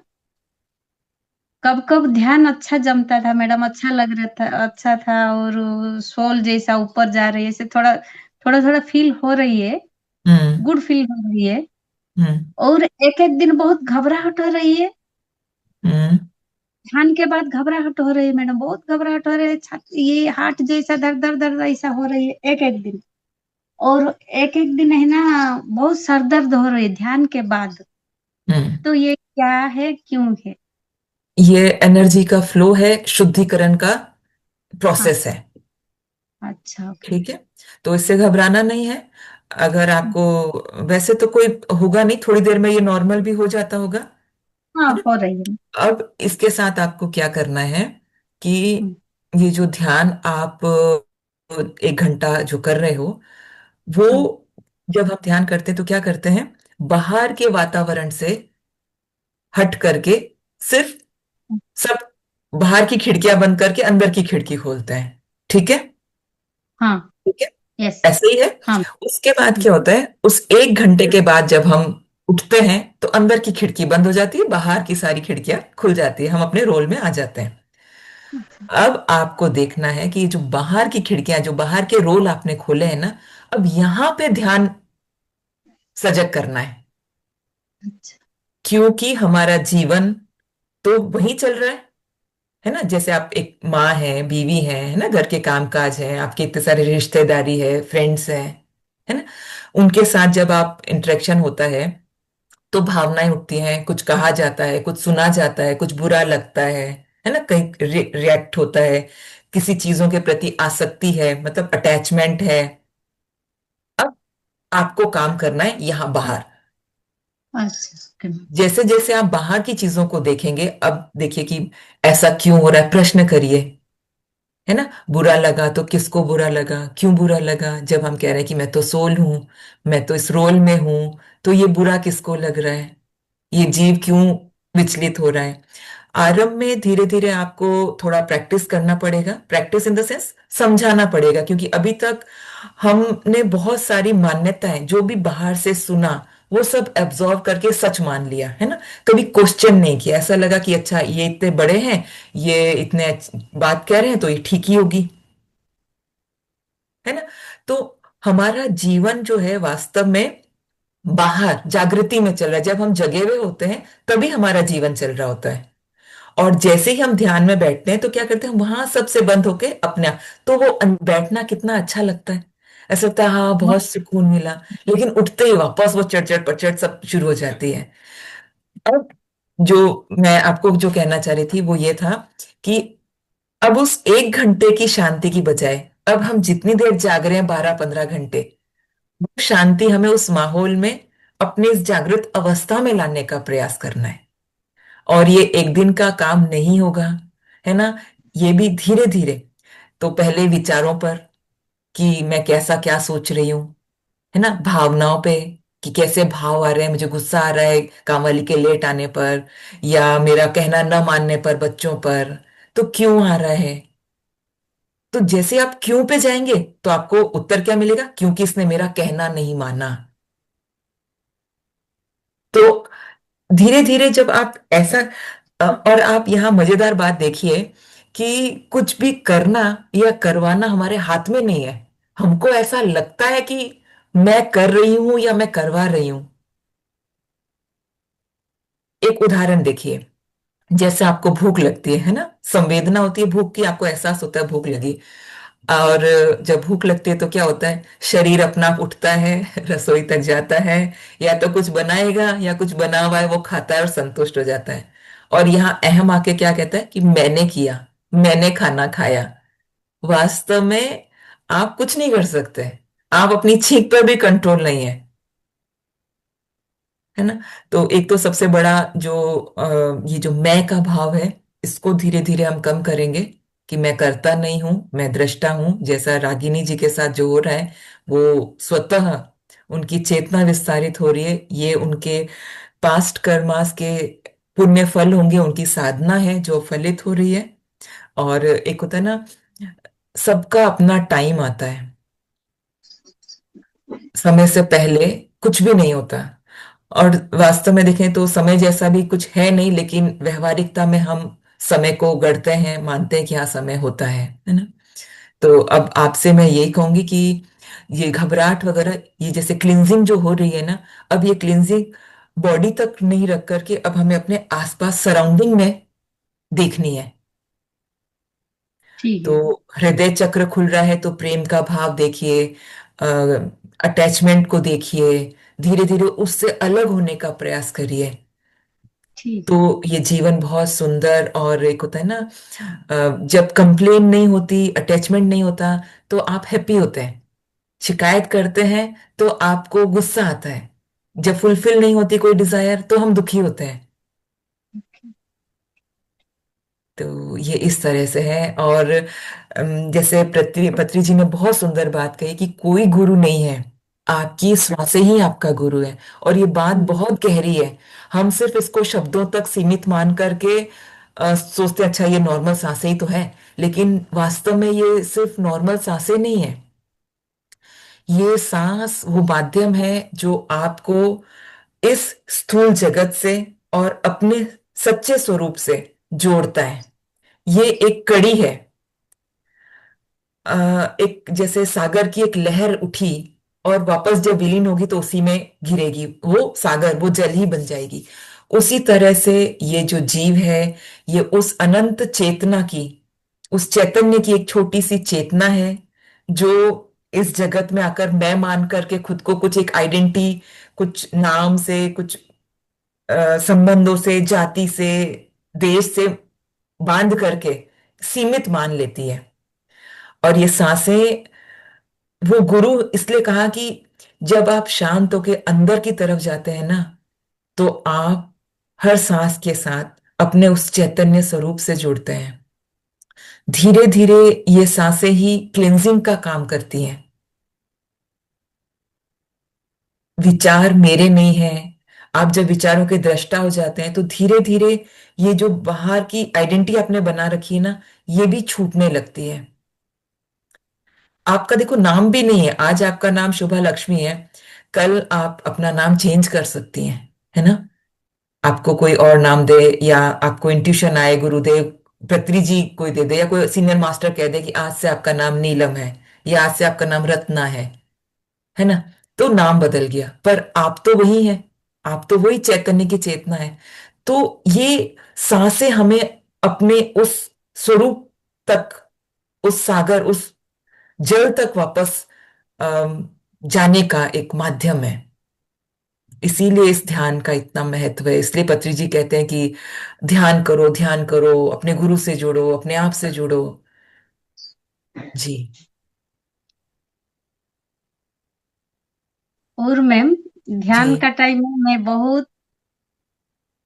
Speaker 6: कब कब ध्यान अच्छा जमता था मैडम, अच्छा लग रहा था, अच्छा था, और सोल जैसा ऊपर जा रही है, ऐसे थोड़ा थोड़ा थोड़ा फील हो रही है,
Speaker 2: हम्म।
Speaker 6: गुड फील हो रही है।
Speaker 2: हम्म।
Speaker 6: और एक एक दिन बहुत घबराहट हो रही है।
Speaker 2: हम्म।
Speaker 6: ध्यान के बाद घबराहट हो रही है मैडम, बहुत घबराहट हो रही है, छाती ये हार्ट जैसा दर्द दर्द दर्द ऐसा हो रही है एक एक दिन। और एक एक दिन है ना, बहुत सर दर्द हो रही है ध्यान के बाद।
Speaker 2: हम्म।
Speaker 6: तो ये क्या है, क्यों है?
Speaker 2: ये एनर्जी का फ्लो है, शुद्धिकरण का
Speaker 6: हाँ।
Speaker 2: प्रोसेस है।
Speaker 6: अच्छा, ओके।
Speaker 2: ठीक है। तो इससे घबराना नहीं है। अगर आपको, वैसे तो कोई होगा नहीं, थोड़ी देर में ये नॉर्मल भी हो जाता होगा,
Speaker 6: हाँ,
Speaker 2: है ना।
Speaker 6: हो रही है।
Speaker 2: अब इसके साथ आपको क्या करना है कि
Speaker 6: हम्म,
Speaker 2: ये जो ध्यान आप 1 घंटा जो कर रहे हो, वो
Speaker 6: हम्म,
Speaker 2: जब हम ध्यान करते हैं तो क्या करते हैं, बाहर के वातावरण से हट करके सिर्फ सब बाहर की खिड़कियां बंद करके अंदर की खिड़की खोलते हैं। ठीक है।
Speaker 6: हाँ।
Speaker 2: ठीक है,
Speaker 6: यस।
Speaker 2: ऐसे ही है।
Speaker 6: हाँ।
Speaker 2: उसके बाद क्या होता है, उस 1 घंटे के बाद जब हम उठते हैं तो अंदर की खिड़की बंद हो जाती है, बाहर की सारी खिड़कियां खुल जाती है, हम अपने रोल में आ जाते हैं। अब आपको देखना है कि जो बाहर की खिड़कियां, जो बाहर के रोल आपने खोले हैं ना, अब यहां पे ध्यान सजग करना
Speaker 6: अच्छा।
Speaker 2: क्योंकि हमारा जीवन तो वही चल रहा है ना। जैसे आप एक माँ है, बीवी है ना, घर के कामकाज है, आपके इतने सारे रिश्तेदारी है, फ्रेंड्स है ना। उनके साथ जब आप इंटरेक्शन होता है तो भावनाएं उठती हैं, कुछ कहा जाता है, कुछ सुना जाता है, कुछ बुरा लगता है ना, कहीं रिएक्ट होता है, किसी चीजों के प्रति आसक्ति है, मतलब अटैचमेंट है। अब आपको काम करना है यहाँ बाहर।
Speaker 6: अच्छा। ओके।
Speaker 2: जैसे जैसे आप बाहर की चीजों को देखेंगे, अब देखिए कि ऐसा क्यों हो रहा है, प्रश्न करिए, है ना। बुरा लगा तो किसको बुरा लगा, क्यों बुरा लगा। जब हम कह रहे हैं कि मैं तो सोल हूं, मैं तो इस रोल में हूं, तो ये बुरा किसको लग रहा है, ये जीव क्यों विचलित हो रहा है। आरंभ में धीरे धीरे आपको थोड़ा प्रैक्टिस करना पड़ेगा, प्रैक्टिस इन द सेंस समझाना पड़ेगा, क्योंकि अभी तक हमने बहुत सारी मान्यताएं जो भी बाहर से सुना वो सब एब्जॉर्व करके सच मान लिया, है ना। कभी क्वेश्चन नहीं किया, ऐसा लगा कि अच्छा ये इतने बड़े हैं, ये इतने बात कह रहे हैं तो ये ठीक ही होगी, है ना। तो हमारा जीवन जो है वास्तव में बाहर जागृति में चल रहा है। जब हम जगे हुए होते हैं तभी हमारा जीवन चल रहा होता है, और जैसे ही हम ध्यान में बैठते हैं तो क्या करते हैं, वहां सबसे बंद होके अपने आप, तो वो बैठना कितना अच्छा लगता है, ऐसा लगता है हाँ बहुत सुकून मिला। लेकिन उठते ही वापस वो चढ़ पचड़ सब शुरू हो जाती है। अब जो मैं आपको जो कहना चाह रही थी वो ये था कि अब उस 1 घंटे की शांति की बजाय अब हम जितनी देर जाग रहे हैं, 12-15 घंटे, वो शांति हमें उस माहौल में अपनी इस जागृत अवस्था में लाने का प्रयास करना है। और ये एक दिन का काम नहीं होगा, है ना। ये भी धीरे धीरे, तो पहले विचारों पर कि मैं कैसा क्या सोच रही हूँ, है ना, भावनाओं पे कि कैसे भाव आ रहे हैं, मुझे गुस्सा आ रहा है काम वाली के लेट आने पर, या मेरा कहना न मानने पर बच्चों पर, तो क्यों आ रहा है। तो जैसे आप क्यों पे जाएंगे तो आपको उत्तर क्या मिलेगा, क्योंकि इसने मेरा कहना नहीं माना। तो धीरे धीरे जब आप ऐसा और आप यहाँ मजेदार बात देखिए कि कुछ भी करना या करवाना हमारे हाथ में नहीं है। हमको ऐसा लगता है कि मैं कर रही हूं या मैं करवा रही हूं। एक उदाहरण देखिए, जैसे आपको भूख लगती है ना, संवेदना होती है भूख की, आपको एहसास होता है भूख लगी। और जब भूख लगती है तो क्या होता है, शरीर अपना आप उठता है, रसोई तक जाता है, या तो कुछ बनाएगा या कुछ बना हुआ है वो खाता है और संतुष्ट हो जाता है। और यहाँ अहम आके क्या कहता है कि मैंने किया, मैंने खाना खाया। वास्तव में आप कुछ नहीं कर सकते, आप अपनी छींक पर भी कंट्रोल नहीं है, है ना। तो एक तो सबसे बड़ा जो ये जो मैं का भाव है, इसको धीरे धीरे हम कम करेंगे कि मैं करता नहीं हूं, मैं दृष्टा हूं। जैसा रागिनी जी के साथ जो हो रहा है, वो स्वतः उनकी चेतना विस्तारित हो रही है, ये उनके पास्ट कर्मास के पुण्य फल होंगे, उनकी साधना है जो फलित हो रही है। और एक होता है ना, सबका अपना टाइम आता है, समय से पहले कुछ भी नहीं होता। और वास्तव में देखें तो समय जैसा भी कुछ है नहीं, लेकिन व्यवहारिकता में हम समय को गढ़ते हैं, मानते हैं कि हाँ समय होता है ना। तो अब आपसे मैं यही कहूंगी कि ये घबराहट वगैरह, ये जैसे क्लिनजिंग जो हो रही है ना, अब ये क्लिनजिंग बॉडी तक नहीं रख करके अब हमें अपने आसपास सराउंडिंग में देखनी है।
Speaker 6: ठीक
Speaker 2: तो
Speaker 6: है।
Speaker 2: हृदय चक्र खुल रहा है तो प्रेम का भाव देखिए, अटैचमेंट को देखिए, धीरे धीरे उससे अलग होने का प्रयास करिए।
Speaker 6: ठीक
Speaker 2: तो
Speaker 6: है।
Speaker 2: ये जीवन बहुत सुंदर, और एक होता है ना, जब कंप्लेन नहीं होती, अटैचमेंट नहीं होता, तो आप हैप्पी होते हैं। शिकायत करते हैं तो आपको गुस्सा आता है। जब फुलफिल नहीं होती कोई डिजायर तो हम दुखी होते हैं। तो ये इस तरह से है। और जैसे पृथ्वी पत्री जी ने बहुत सुंदर बात कही कि कोई गुरु नहीं है, आपकी श्वासें ही आपका गुरु है। और ये बात बहुत गहरी है। हम सिर्फ इसको शब्दों तक सीमित मान करके सोचते हैं, अच्छा ये नॉर्मल सांसें ही तो है, लेकिन वास्तव में ये सिर्फ नॉर्मल सांसें नहीं है, ये सांस वो माध्यम है जो आपको इस स्थूल जगत से और अपने सच्चे स्वरूप से जोड़ता है। ये एक कड़ी है। एक जैसे सागर की एक लहर उठी और वापस जब विलीन होगी तो उसी में गिरेगी, वो सागर, वो जल ही बन जाएगी। उसी तरह से ये जो जीव है, ये उस अनंत चेतना की, उस चैतन्य की एक छोटी सी चेतना है, जो इस जगत में आकर मैं मान करके खुद को कुछ एक आइडेंटिटी, कुछ नाम से, कुछ संबंधों से, जाति से, देश से बांध करके सीमित मान लेती है। और ये सांसें, वो गुरु इसलिए कहा कि जब आप शांत होके अंदर की तरफ जाते हैं ना, तो आप हर सांस के साथ अपने उस चैतन्य स्वरूप से जुड़ते हैं। धीरे धीरे ये सांसें ही क्लिंजिंग का काम करती हैं। विचार मेरे नहीं है। आप जब विचारों के दृष्टा हो जाते हैं तो धीरे धीरे ये जो बाहर की आइडेंटिटी आपने बना रखी है ना, ये भी छूटने लगती है। आपका देखो नाम भी नहीं है, आज आपका नाम शुभा लक्ष्मी है, कल आप अपना नाम चेंज कर सकती हैं, है ना। आपको कोई और नाम दे, या आपको इंट्यूशन आए, गुरुदेव पत्री जी कोई दे दे, या कोई सीनियर मास्टर कह दे कि आज से आपका नाम नीलम है, या आज से आपका नाम रत्ना है ना। तो नाम बदल गया, पर आप तो वही हैं, आप तो वही चैतन्य की चेतना है। तो ये सांसें हमें अपने उस स्वरूप तक, उस सागर, उस जल तक वापस जाने का एक माध्यम है। इसीलिए इस ध्यान का इतना महत्व है। इसलिए पत्री जी कहते हैं कि ध्यान करो, ध्यान करो, अपने गुरु से जुड़ो, अपने आप से जुड़ो। जी।
Speaker 6: और मैम,
Speaker 2: जी।
Speaker 6: ध्यान का टाइम में मैं बहुत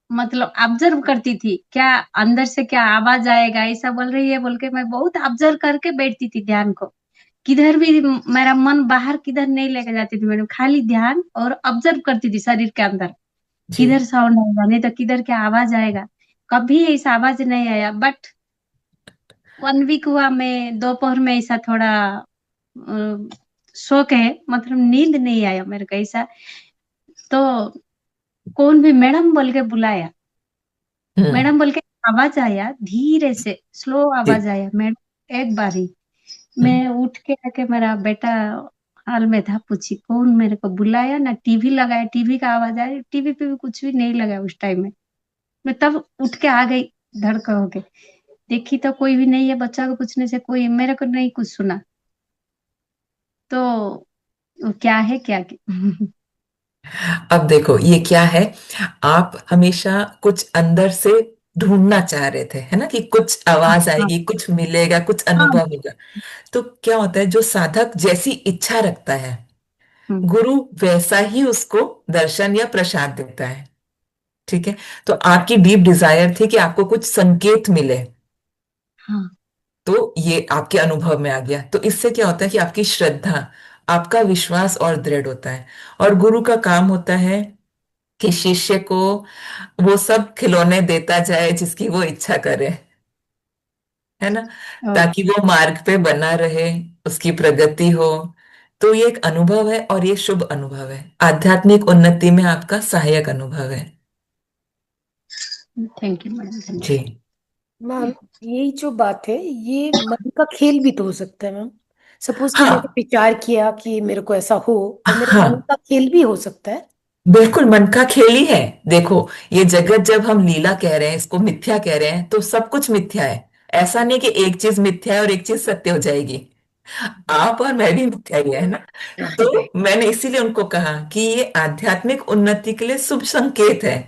Speaker 6: मतलब ऑब्जर्व करती थी, क्या अंदर से क्या आवाज आएगा, ऐसा बोल रही है बोल के मैं बहुत ऑब्जर्व करके बैठती थी ध्यान को। किधर भी मेरा मन बाहर किधर नहीं लेके जाती थी मैडम, खाली ध्यान और ऑब्जर्व करती थी शरीर के अंदर।
Speaker 2: जी।
Speaker 6: किधर साउंड आएगा, नहीं तो किधर क्या आवाज आएगा। कभी ऐसा आवाज नहीं आया, बट 1 वीक हुआ, मैं दोपहर में ऐसा थोड़ा शौक है, मतलब नींद नहीं आया मेरे को ऐसा। तो कौन भी मैडम बोल के बुलाया,
Speaker 2: हम्म।
Speaker 6: मैडम बोल के आवाज आया, धीरे से स्लो
Speaker 2: जी।
Speaker 6: आवाज आया मैडम, एक बारी।
Speaker 2: हम्म।
Speaker 6: मैं उठ के आके, मेरा बेटा हाल में था, पूछी कौन मेरे को बुलाया, ना टीवी लगाया, टीवी का आवाज आया, टीवी पे भी कुछ भी नहीं लगा उस टाइम में। मैं तब उठ के आ गई धड़का होके, देखी तो कोई भी नहीं है, बच्चा को पूछने से कोई मेरे को नहीं कुछ सुना। तो वो क्या है क्या
Speaker 2: अब देखो ये क्या है, आप हमेशा कुछ अंदर से ढूंढना चाह रहे थे, है ना, कि कुछ आवाज
Speaker 6: हाँ
Speaker 2: आएगी, कुछ मिलेगा, कुछ
Speaker 6: हाँ।
Speaker 2: अनुभव होगा। तो क्या होता है, जो साधक जैसी इच्छा रखता है,
Speaker 6: हम्म,
Speaker 2: गुरु वैसा ही उसको दर्शन या प्रसाद देता है। ठीक है। तो आपकी डीप डिजायर थी कि आपको कुछ संकेत मिले,
Speaker 6: हाँ
Speaker 2: तो ये आपके अनुभव में आ गया। तो इससे क्या होता है कि आपकी श्रद्धा, आपका विश्वास और दृढ़ होता है। और गुरु का काम होता है कि शिष्य को वो सब खिलौने देता जाए जिसकी वो इच्छा करे, है ना,
Speaker 6: ओ,
Speaker 2: ताकि वो मार्ग पे बना रहे, उसकी प्रगति हो। तो ये एक अनुभव है, और ये शुभ अनुभव है, आध्यात्मिक उन्नति में आपका सहायक अनुभव है।
Speaker 6: थैंक यू मैडम,
Speaker 2: जी।
Speaker 6: धन्यवाद।
Speaker 1: मैम, यही जो बात है, ये मन का खेल भी तो हो सकता है मैम। सपोज कि मैंने
Speaker 2: हाँ।
Speaker 1: विचार किया कि मेरे को ऐसा हो, तो मेरे
Speaker 2: हाँ,
Speaker 1: मन का खेल भी हो सकता है।
Speaker 2: बिल्कुल मन का खेल ही है। देखो, ये जगत जब हम लीला कह रहे हैं, इसको मिथ्या कह रहे हैं, तो सब कुछ मिथ्या है। ऐसा नहीं कि एक चीज मिथ्या है और एक चीज सत्य हो जाएगी। आप और मैं भी मिथ्या ही है ना। तो मैंने इसीलिए उनको कहा कि ये आध्यात्मिक उन्नति के लिए शुभ संकेत है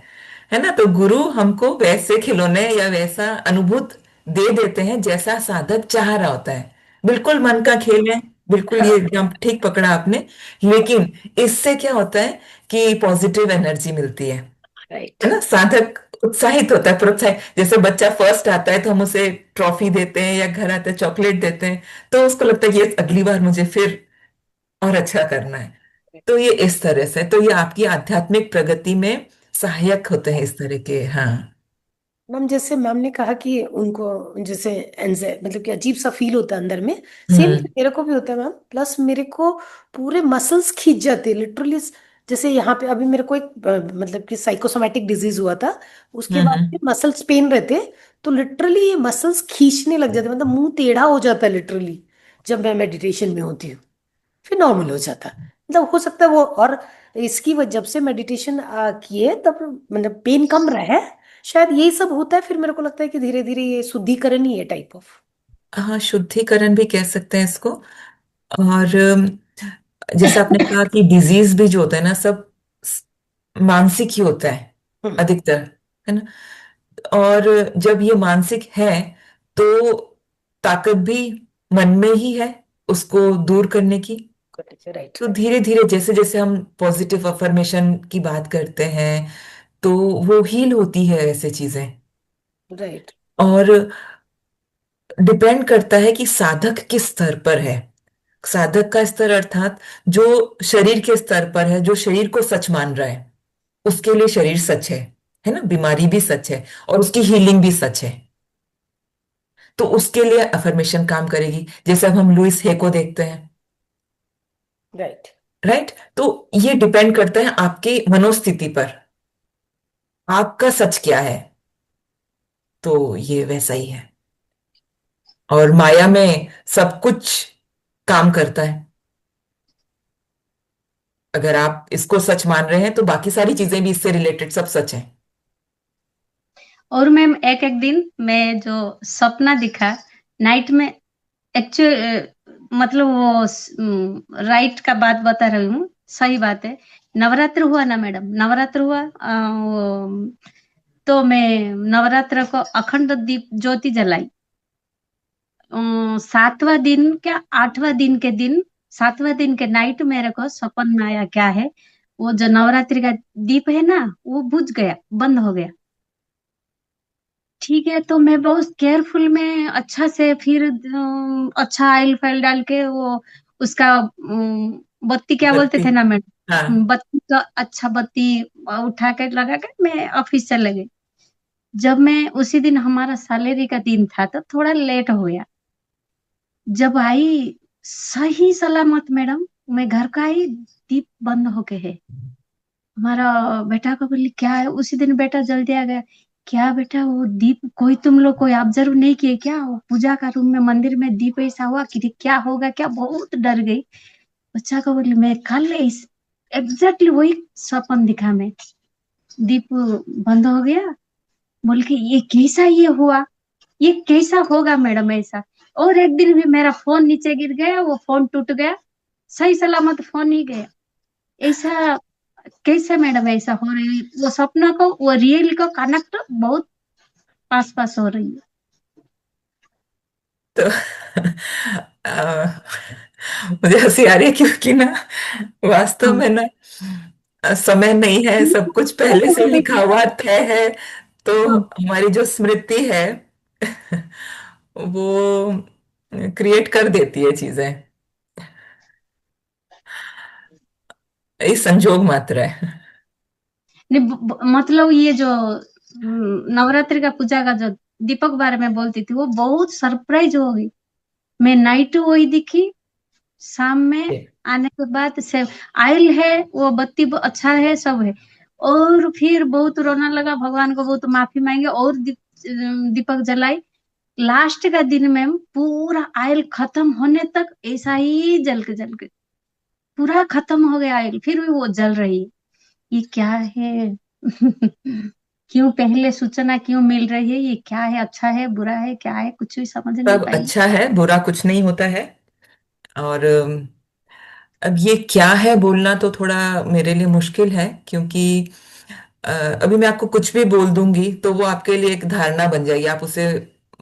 Speaker 2: ना। तो गुरु हमको वैसे खिलौने या वैसा अनुभूत दे देते हैं जैसा साधक चाह रहा होता है। बिल्कुल मन का खेल है, बिल्कुल ये एकदम ठीक पकड़ा आपने। लेकिन इससे क्या होता है कि पॉजिटिव एनर्जी मिलती
Speaker 1: राइट।
Speaker 2: है ना। साधक उत्साहित होता है, प्रोत्साहित, जैसे बच्चा फर्स्ट आता है तो हम उसे ट्रॉफी देते हैं, या घर आते हैं चॉकलेट देते हैं, तो उसको लगता है कि ये अगली बार मुझे फिर और अच्छा करना है। तो ये इस तरह से, तो ये आपकी आध्यात्मिक प्रगति में सहायक होते हैं इस तरह के। हाँ।
Speaker 1: मैम जैसे मैम ने कहा कि उनको जैसे मतलब कि अजीब सा फील होता है अंदर में, सेम
Speaker 2: हम्म।
Speaker 1: मेरे को भी होता है मैम। प्लस मेरे को पूरे मसल्स खींच जाते हैं लिटरली। जैसे यहाँ पे अभी मेरे को एक मतलब कि साइकोसोमैटिक डिजीज हुआ था, उसके बाद
Speaker 2: हम्म।
Speaker 1: मसल्स पेन रहते, तो लिटरली ये मसल्स खींचने लग जाते, मतलब मुंह टेढ़ा हो जाता है लिटरली जब मैं मेडिटेशन में होती हूँ। फिर नॉर्मल हो जाता है, मतलब हो सकता है वो। और इसकी वजह जब से मेडिटेशन किए तब मतलब पेन कम रहा है, शायद यही सब होता है। फिर मेरे को लगता है कि धीरे धीरे ये शुद्धिकरण ही है टाइप ऑफ।
Speaker 2: हाँ, शुद्धिकरण भी कह सकते हैं इसको। और जैसे आपने कहा कि डिजीज भी जो होता है ना, सब स- मानसिक ही होता है
Speaker 1: हम्म।
Speaker 2: अधिकतर, है ना। और जब ये मानसिक है तो ताकत भी मन में ही है उसको दूर करने की।
Speaker 1: राइट।
Speaker 2: तो धीरे धीरे जैसे जैसे हम पॉजिटिव अफर्मेशन की बात करते हैं तो वो हील होती है ऐसे चीजें।
Speaker 1: राइट।
Speaker 2: और डिपेंड करता है कि साधक किस स्तर पर है। साधक का स्तर अर्थात जो शरीर के स्तर पर है, जो शरीर को सच मान रहा है, उसके लिए शरीर सच है ना, बीमारी भी सच है और उसकी हीलिंग भी सच है। तो उसके लिए अफर्मेशन काम करेगी। जैसे अब हम लुइस हे को देखते हैं,
Speaker 1: राइट।
Speaker 2: राइट। तो ये डिपेंड करता है आपकी मनोस्थिति पर, आपका सच क्या है। तो ये वैसा ही है। और माया में सब कुछ काम करता है। अगर आप इसको सच मान रहे हैं तो बाकी सारी चीजें भी इससे रिलेटेड सब सच है।
Speaker 6: और मैम एक एक दिन मैं जो सपना दिखा नाइट में, एक्चुअल मतलब वो राइट का बात बता रही हूँ, सही बात है। नवरात्र हुआ ना मैडम, नवरात्र हुआ तो मैं नवरात्र को अखंड दीप ज्योति जलाई। 7वां दिन क्या 8वां दिन के दिन, 7वां दिन के नाइट मेरे को सपन में आया क्या है, वो जो नवरात्रि का दीप है ना वो बुझ गया, बंद हो गया। ठीक है, तो मैं बहुत केयरफुल में अच्छा से फिर अच्छा ऑयल फाइल डाल के वो उसका बत्ती क्या बोलते
Speaker 2: बत्ती।
Speaker 6: थे ना
Speaker 2: हाँ।
Speaker 6: मैडम, बत्ती का अच्छा बत्ती उठा के लगा के मैं ऑफिस चले गई। जब मैं उसी दिन हमारा सैलरी का दिन था तो थोड़ा लेट हो गया। जब आई सही सलामत मैडम, मैं घर का आई, दीप बंद हो गए है। हमारा बेटा को बोली क्या है, उसी दिन बेटा जल्दी आ गया। क्या बेटा वो दीप कोई तुम लोग कोई ऑब्जर्व नहीं किए क्या, वो पूजा का रूम में मंदिर में दीप ऐसा हुआ कि क्या होगा क्या, बहुत डर गई। बच्चा को बोली मैं कल इस एग्जैक्टली वही सपन दिखा मैं, दीप बंद हो गया। बोल के ये कैसा ये हुआ, ये कैसा होगा मैडम ऐसा। और एक दिन भी मेरा फोन नीचे गिर गया, वो फोन टूट गया, सही सलामत फोन ही गया। ऐसा कैसे मैडम ऐसा हो रही है, वो सपना को वो रियल को कनेक्ट बहुत पास पास हो रही है।
Speaker 2: तो आ, मुझे हंसी आ रही है क्योंकि ना वास्तव
Speaker 6: हाँ
Speaker 2: में ना समय नहीं है, सब कुछ पहले से लिखा हुआ तय है। तो हमारी जो स्मृति है वो क्रिएट कर देती है चीजें। ये संजोग मात्र है।
Speaker 6: नहीं, मतलब ये जो नवरात्रि का पूजा का जो दीपक बारे में बोलती थी वो बहुत सरप्राइज हो गई। मैं नाइट वही दिखी, शाम में आने के बाद से आयल है, वो बत्ती अच्छा है सब है। और फिर बहुत रोना लगा, भगवान को बहुत माफी मांगे और दीपक जलाई। लास्ट का दिन में पूरा आयल खत्म होने तक ऐसा ही जल के पूरा खत्म हो गया आयल, फिर भी वो जल रही है। ये क्या है क्यों पहले सूचना क्यों मिल रही है, ये क्या है, अच्छा है बुरा है क्या है, कुछ भी समझ नहीं
Speaker 2: सब
Speaker 6: पाई।
Speaker 2: अच्छा है, बुरा कुछ नहीं होता है। और अब ये क्या है बोलना तो थोड़ा मेरे लिए मुश्किल है, क्योंकि अ, अभी मैं आपको कुछ भी बोल दूंगी तो वो आपके लिए एक धारणा बन जाएगी, आप उसे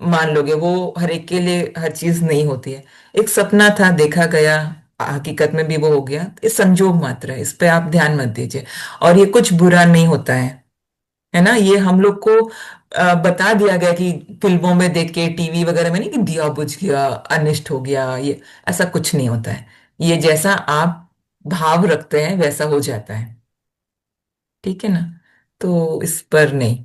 Speaker 2: मान लोगे। वो हर एक के लिए हर चीज नहीं होती है। एक सपना था, देखा गया, हकीकत में भी वो हो गया। ये संजोग मात्र है, इस पे आप ध्यान मत दीजिए। और ये कुछ बुरा नहीं होता है ना। ये हम लोग को बता दिया गया कि फिल्मों में देख के, टीवी वगैरह में नहीं, कि दिया बुझ गया, अनिष्ट हो गया, ये ऐसा कुछ नहीं होता है। ये जैसा आप भाव रखते हैं वैसा हो जाता है। ठीक है ना। तो इस पर नहीं।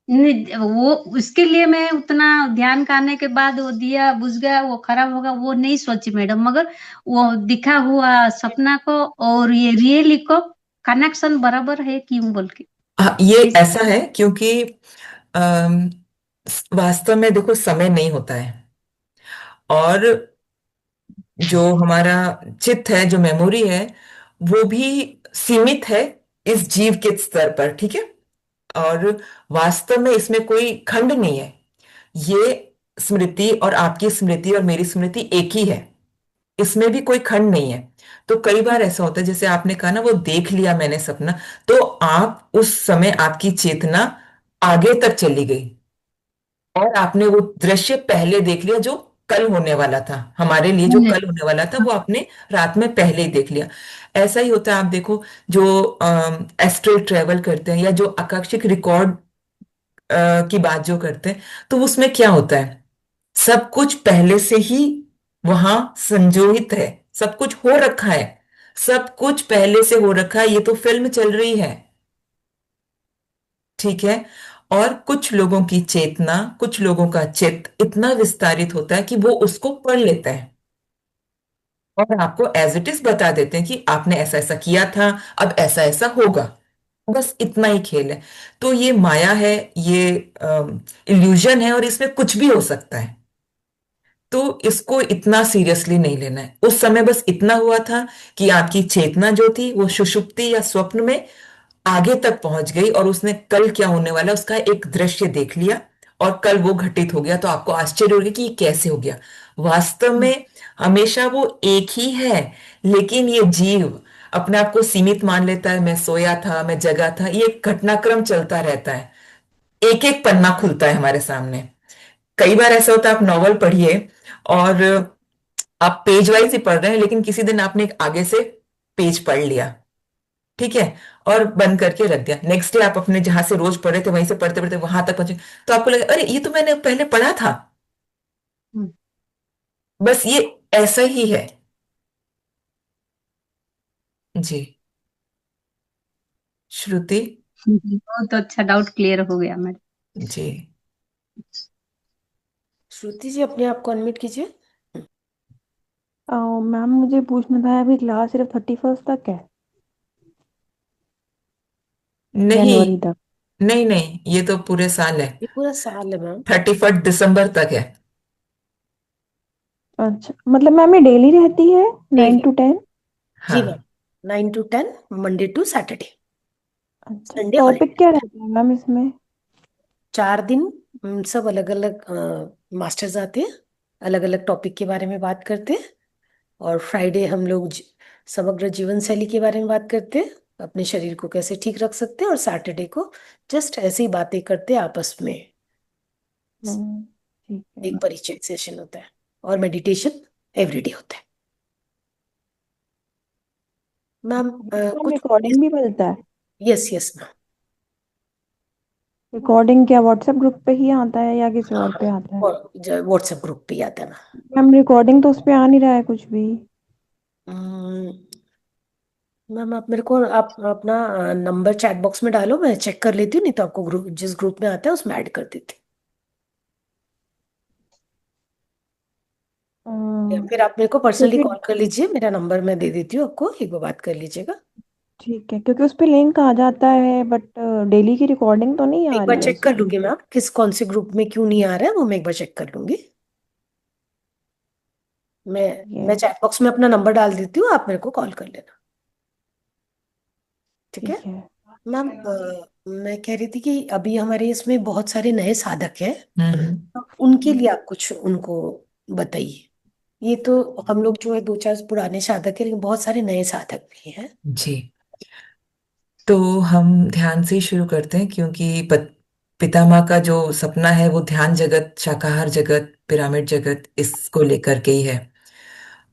Speaker 6: नहीं, वो उसके लिए मैं उतना ध्यान करने के बाद वो दिया बुझ गया, वो खराब होगा, वो नहीं सोची मैडम, मगर वो दिखा हुआ सपना को और ये रियली को कनेक्शन बराबर है क्यों बोल के
Speaker 2: हाँ, ये
Speaker 6: इस
Speaker 2: ऐसा है क्योंकि अम, वास्तव में देखो समय नहीं होता है, और जो हमारा चित्त है, जो मेमोरी है, वो भी सीमित है इस जीव के स्तर पर, ठीक है। और वास्तव में इसमें कोई खंड नहीं है। ये स्मृति और आपकी स्मृति और मेरी स्मृति एक ही है, इसमें भी कोई खंड नहीं है। तो कई बार ऐसा होता है, जैसे आपने कहा ना, वो देख लिया मैंने सपना, तो आप उस समय आपकी चेतना आगे तक चली गई और आपने वो दृश्य पहले देख लिया जो कल होने वाला था, हमारे लिए जो कल होने वाला था वो आपने रात में पहले ही देख लिया। ऐसा ही होता है, आप देखो जो एस्ट्रल ट्रेवल करते हैं या जो आकाशिक रिकॉर्ड की बात जो करते हैं, तो उसमें क्या होता है, सब कुछ पहले से ही वहां संजोहित है, सब कुछ हो रखा है, सब कुछ पहले से हो रखा है, ये तो फिल्म चल रही है, ठीक है। और कुछ लोगों की चेतना, कुछ लोगों का चित्त इतना विस्तारित होता है कि वो उसको पढ़ लेते हैं और आपको एज इट इज बता देते हैं कि आपने ऐसा ऐसा किया था, अब ऐसा ऐसा होगा। बस इतना ही खेल है। तो ये माया है, ये इल्यूजन है, और इसमें कुछ भी हो सकता है। तो इसको इतना सीरियसली नहीं लेना है। उस समय बस इतना हुआ था कि आपकी चेतना जो थी वो सुषुप्ति या स्वप्न में आगे तक पहुंच गई और उसने कल क्या होने वाला है उसका एक दृश्य देख लिया, और कल वो घटित हो गया। तो आपको आश्चर्य हो गया कि ये कैसे हो गया। वास्तव में हमेशा वो एक ही है, लेकिन ये जीव अपने आप को सीमित मान लेता है, मैं सोया था, मैं जगा था, ये घटनाक्रम चलता रहता है, एक एक पन्ना खुलता है हमारे सामने। कई बार ऐसा होता है, आप नॉवल पढ़िए और आप पेज वाइज ही पढ़ रहे हैं, लेकिन किसी दिन आपने एक आगे से पेज पढ़ लिया, ठीक है, और बंद करके रख दिया। नेक्स्ट डे आप अपने जहां से रोज पढ़े थे वहीं से पढ़ते पढ़ते वहां तक पहुंचे, तो आपको लगे अरे ये तो मैंने पहले पढ़ा था। बस ये ऐसा ही है। जी। श्रुति।
Speaker 6: बहुत अच्छा डाउट क्लियर हो गया मैडम।
Speaker 2: जी।
Speaker 1: श्रुति जी, अपने आप को अनम्यूट कीजिए।
Speaker 7: मैम मुझे पूछना था, अभी क्लास सिर्फ 31st तक है,
Speaker 2: नहीं,
Speaker 7: जनवरी तक?
Speaker 2: नहीं नहीं, ये तो पूरे साल है।
Speaker 1: ये पूरा साल है मैम।
Speaker 2: 31 दिसंबर तक है।
Speaker 7: अच्छा, मतलब मैम ये डेली रहती है नाइन
Speaker 1: डेली।
Speaker 7: टू टेन
Speaker 1: जी
Speaker 2: हाँ।
Speaker 1: Ma'am, 9 to 10, Monday to Saturday,
Speaker 7: अच्छा,
Speaker 1: संडे
Speaker 7: टॉपिक
Speaker 1: हॉलीडे।
Speaker 7: क्या रहता है मैम इसमें?
Speaker 1: 4 दिन सब अलग अलग मास्टर्स आते हैं, अलग अलग टॉपिक के बारे में बात करते हैं। और फ्राइडे हम लोग समग्र जीवन शैली के बारे में बात करते हैं, अपने शरीर को कैसे ठीक रख सकते हैं। और सैटरडे को जस्ट ऐसे ही बातें करते हैं आपस में,
Speaker 7: ठीक है।
Speaker 1: एक परिचय सेशन होता है। और मेडिटेशन एवरीडे होता है। मैम
Speaker 7: मैम
Speaker 1: कुछ।
Speaker 7: रिकॉर्डिंग भी मिलता है?
Speaker 1: Yes yes ma'am.
Speaker 7: रिकॉर्डिंग क्या व्हाट्सएप ग्रुप पे ही आता है या किसी और पे आता है?
Speaker 1: व्हाट्सएप ग्रुप पे ही आता है मैम।
Speaker 7: मैम रिकॉर्डिंग तो उस पे आ नहीं रहा है कुछ भी।
Speaker 1: मैम आप मेरे को आप अपना नंबर चैट बॉक्स में डालो, मैं चेक कर लेती हूँ, नहीं तो आपको ग्रुप जिस ग्रुप में आता है उसमें ऐड कर देती हूँ। या
Speaker 7: अम,
Speaker 1: फिर आप मेरे को पर्सनली
Speaker 7: क्योंकि
Speaker 1: कॉल कर लीजिए, मेरा नंबर मैं दे देती हूँ आपको, एक बार बात कर लीजिएगा।
Speaker 7: ठीक है, क्योंकि उस पे लिंक आ जाता है बट डेली की रिकॉर्डिंग तो नहीं
Speaker 1: एक
Speaker 7: आ
Speaker 1: बार
Speaker 7: रही है
Speaker 1: चेक कर
Speaker 7: उसमें।
Speaker 1: लूंगी मैम, किस कौन से ग्रुप में क्यों नहीं आ रहा है वो मैं एक बार चेक कर लूंगी। मैं
Speaker 7: ये
Speaker 1: मैं चैट बॉक्स में अपना नंबर डाल देती हूँ, आप मेरे को कॉल कर लेना। ठीक है
Speaker 7: ठीक है।
Speaker 1: मैम। मैं कह रही थी कि अभी हमारे इसमें बहुत सारे नए साधक हैं,
Speaker 2: हम्म।
Speaker 1: तो उनके लिए आप कुछ उनको बताइए। ये तो हम लोग जो है दो चार पुराने साधक हैं, लेकिन बहुत सारे नए साधक भी हैं।
Speaker 2: जी। तो हम ध्यान से ही शुरू करते हैं, क्योंकि पितामह का जो सपना है वो ध्यान जगत, शाकाहार जगत, पिरामिड जगत, इसको लेकर के ही है।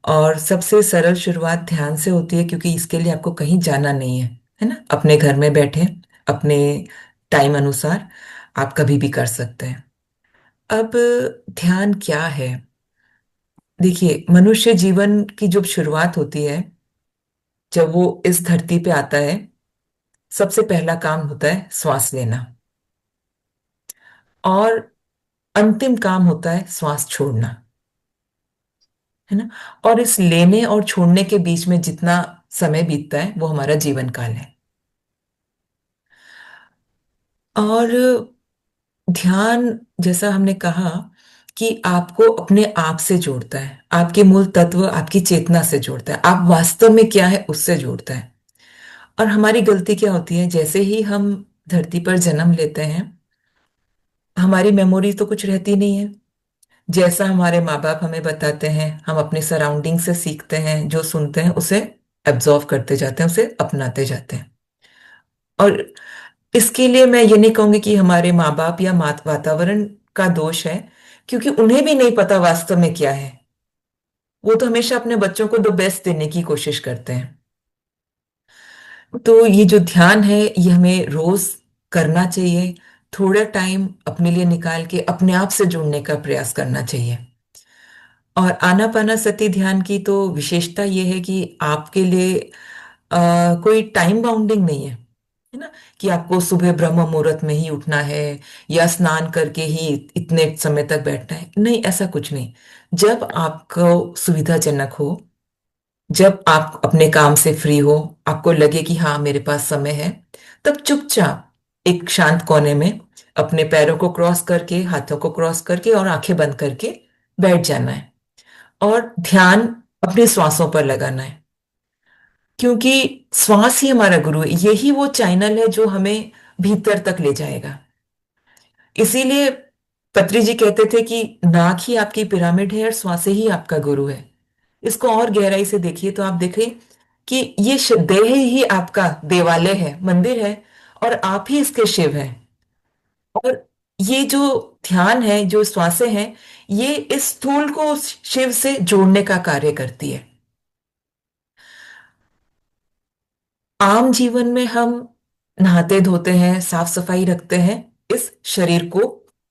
Speaker 2: और सबसे सरल शुरुआत ध्यान से होती है, क्योंकि इसके लिए आपको कहीं जाना नहीं है ना, अपने घर में बैठे अपने टाइम अनुसार आप कभी भी कर सकते हैं। अब ध्यान क्या है? देखिए, मनुष्य जीवन की जब शुरुआत होती है, जब वो इस धरती पे आता है, सबसे पहला काम होता है श्वास लेना। और अंतिम काम होता है श्वास छोड़ना, है ना। और इस लेने और छोड़ने के बीच में जितना समय बीतता है वो हमारा जीवन काल है। और ध्यान, जैसा हमने कहा, कि आपको अपने आप से जोड़ता है, आपके मूल तत्व, आपकी चेतना से जोड़ता है, आप वास्तव में क्या है उससे जोड़ता है। और हमारी गलती क्या होती है, जैसे ही हम धरती पर जन्म लेते हैं, हमारी मेमोरी तो कुछ रहती नहीं है। जैसा हमारे माँ बाप हमें बताते हैं, हम अपने सराउंडिंग से सीखते हैं, जो सुनते हैं उसे एब्जॉर्व करते जाते हैं, उसे अपनाते जाते हैं। और इसके लिए मैं ये नहीं कहूंगी कि हमारे माँ बाप या वातावरण का दोष है, क्योंकि उन्हें भी नहीं पता वास्तव में क्या है। वो तो हमेशा अपने बच्चों को द बेस्ट देने की कोशिश करते हैं। तो ये जो ध्यान है ये हमें रोज करना चाहिए। थोड़ा टाइम अपने लिए निकाल के अपने आप से जुड़ने का प्रयास करना चाहिए। और आनापानासति ध्यान की तो विशेषता ये है कि आपके लिए कोई टाइम बाउंडिंग नहीं है ना, कि आपको सुबह ब्रह्म मुहूर्त में ही उठना है या स्नान करके ही इतने समय तक बैठना है। नहीं, ऐसा कुछ नहीं। जब आपको सुविधाजनक हो, जब आप अपने काम से फ्री हो, आपको लगे कि हाँ मेरे पास समय है, तब चुपचाप एक शांत कोने में अपने पैरों को क्रॉस करके, हाथों को क्रॉस करके और आंखें बंद करके बैठ जाना है। और ध्यान अपनी श्वासों पर लगाना है, क्योंकि श्वास ही हमारा गुरु है। यही वो चैनल है जो हमें भीतर तक ले जाएगा। इसीलिए पत्री जी कहते थे कि नाक ही आपकी पिरामिड है और श्वास ही आपका गुरु है। इसको और गहराई से देखिए तो आप देखें कि ये देह ही आपका देवालय है, मंदिर है, और आप ही इसके शिव हैं। और ये जो ध्यान है, जो श्वासें हैं, ये इस स्थूल को उस शिव से जोड़ने का कार्य करती है। आम जीवन में हम नहाते धोते हैं, साफ सफाई रखते हैं इस शरीर को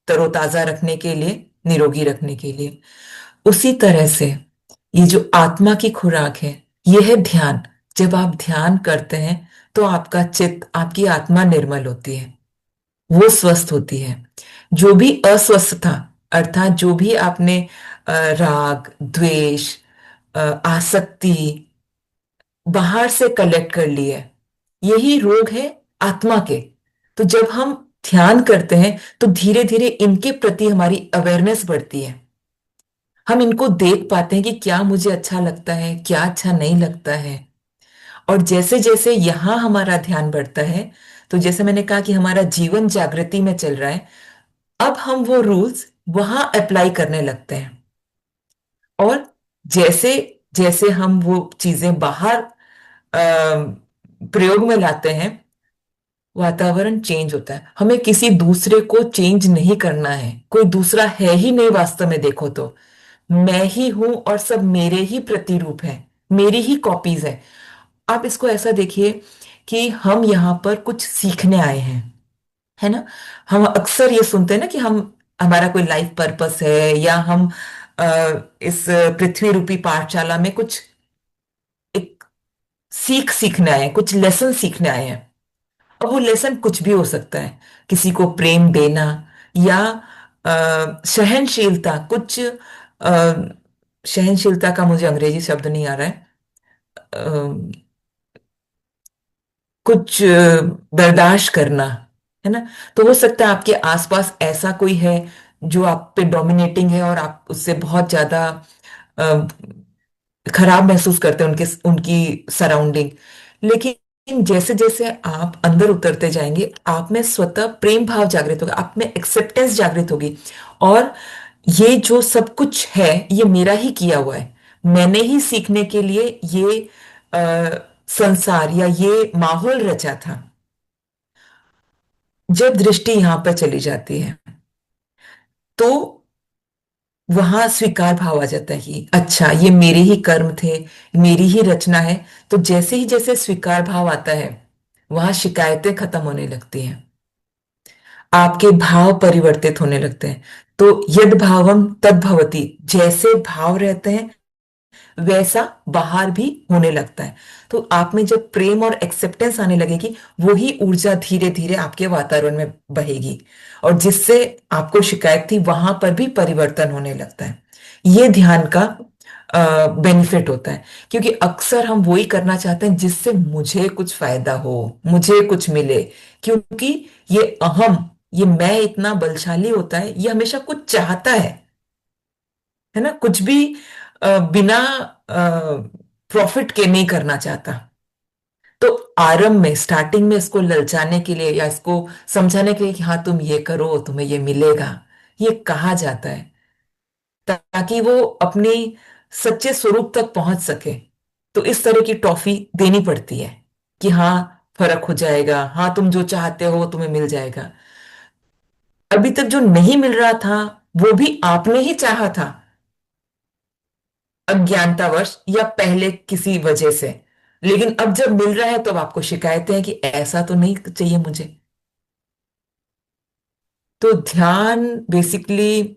Speaker 2: तरोताजा रखने के लिए, निरोगी रखने के लिए। उसी तरह से ये जो आत्मा की खुराक है, ये है ध्यान। जब आप ध्यान करते हैं तो आपका चित्त, आपकी आत्मा निर्मल होती है, वो स्वस्थ होती है। जो भी अस्वस्थता, अर्थात जो भी आपने राग, द्वेष, आसक्ति बाहर से कलेक्ट कर ली है, यही रोग है आत्मा के। तो जब हम ध्यान करते हैं तो धीरे धीरे इनके प्रति हमारी अवेयरनेस बढ़ती है। हम इनको देख पाते हैं कि क्या मुझे अच्छा लगता है, क्या अच्छा नहीं लगता है। और जैसे जैसे यहां हमारा ध्यान बढ़ता है, तो जैसे मैंने कहा कि हमारा जीवन जागृति में चल रहा है, अब हम वो रूल्स वहां अप्लाई करने लगते हैं। और जैसे जैसे हम वो चीजें बाहर प्रयोग में लाते हैं, वातावरण चेंज होता है। हमें किसी दूसरे को चेंज नहीं करना है, कोई दूसरा है ही नहीं वास्तव में। देखो तो मैं ही हूं और सब मेरे ही प्रतिरूप है, मेरी ही कॉपीज है। आप इसको ऐसा देखिए कि हम यहाँ पर कुछ सीखने आए हैं, है ना। हम अक्सर ये सुनते हैं ना कि हम, हमारा कोई लाइफ पर्पस है, या हम इस पृथ्वी रूपी पाठशाला में कुछ एक सीखने आए हैं, कुछ लेसन सीखने आए हैं। अब वो लेसन कुछ भी हो सकता है, किसी को प्रेम देना, या सहनशीलता, कुछ सहनशीलता का मुझे अंग्रेजी शब्द नहीं आ रहा है, कुछ बर्दाश्त करना, है ना। तो हो सकता है आपके आसपास ऐसा कोई है जो आप पे डोमिनेटिंग है और आप उससे बहुत ज्यादा अ, खराब महसूस करते हैं, उनके उनकी सराउंडिंग। लेकिन जैसे जैसे आप अंदर उतरते जाएंगे, आप में स्वतः प्रेम भाव जागृत होगा, आप में एक्सेप्टेंस जागृत होगी। और ये जो सब कुछ है ये मेरा ही किया हुआ है, मैंने ही सीखने के लिए ये संसार या ये माहौल रचा था। जब दृष्टि यहां पर चली जाती है तो वहां स्वीकार भाव आ जाता है कि अच्छा ये मेरे ही कर्म थे, मेरी ही रचना है। तो जैसे ही जैसे स्वीकार भाव आता है, वहां शिकायतें खत्म होने लगती हैं, आपके भाव परिवर्तित होने लगते हैं। तो यद भावम तद भवति, जैसे भाव रहते हैं वैसा बाहर भी होने लगता है। तो आप में जब प्रेम और एक्सेप्टेंस आने लगेगी, वही ऊर्जा धीरे धीरे आपके वातावरण में बहेगी, और जिससे आपको शिकायत थी वहां पर भी परिवर्तन होने लगता है। ये ध्यान का बेनिफिट होता है, क्योंकि अक्सर हम वही करना चाहते हैं जिससे मुझे कुछ फायदा हो, मुझे कुछ मिले। क्योंकि ये अहम, ये मैं इतना बलशाली होता है, ये हमेशा कुछ चाहता है ना, कुछ भी बिना प्रॉफिट के नहीं करना चाहता। तो आरंभ में, स्टार्टिंग में इसको ललचाने के लिए या इसको समझाने के लिए कि हाँ तुम ये करो तुम्हें ये मिलेगा, ये कहा जाता है ताकि वो अपनी सच्चे स्वरूप तक पहुंच सके। तो इस तरह की टॉफी देनी पड़ती है कि हाँ फर्क हो जाएगा, हाँ तुम जो चाहते हो वो तुम्हें मिल जाएगा। अभी तक जो नहीं मिल रहा था वो भी आपने ही चाहा था, अज्ञानतावश या पहले किसी वजह से। लेकिन अब जब मिल रहा है तो अब आपको शिकायतें हैं कि ऐसा तो नहीं चाहिए मुझे। तो ध्यान बेसिकली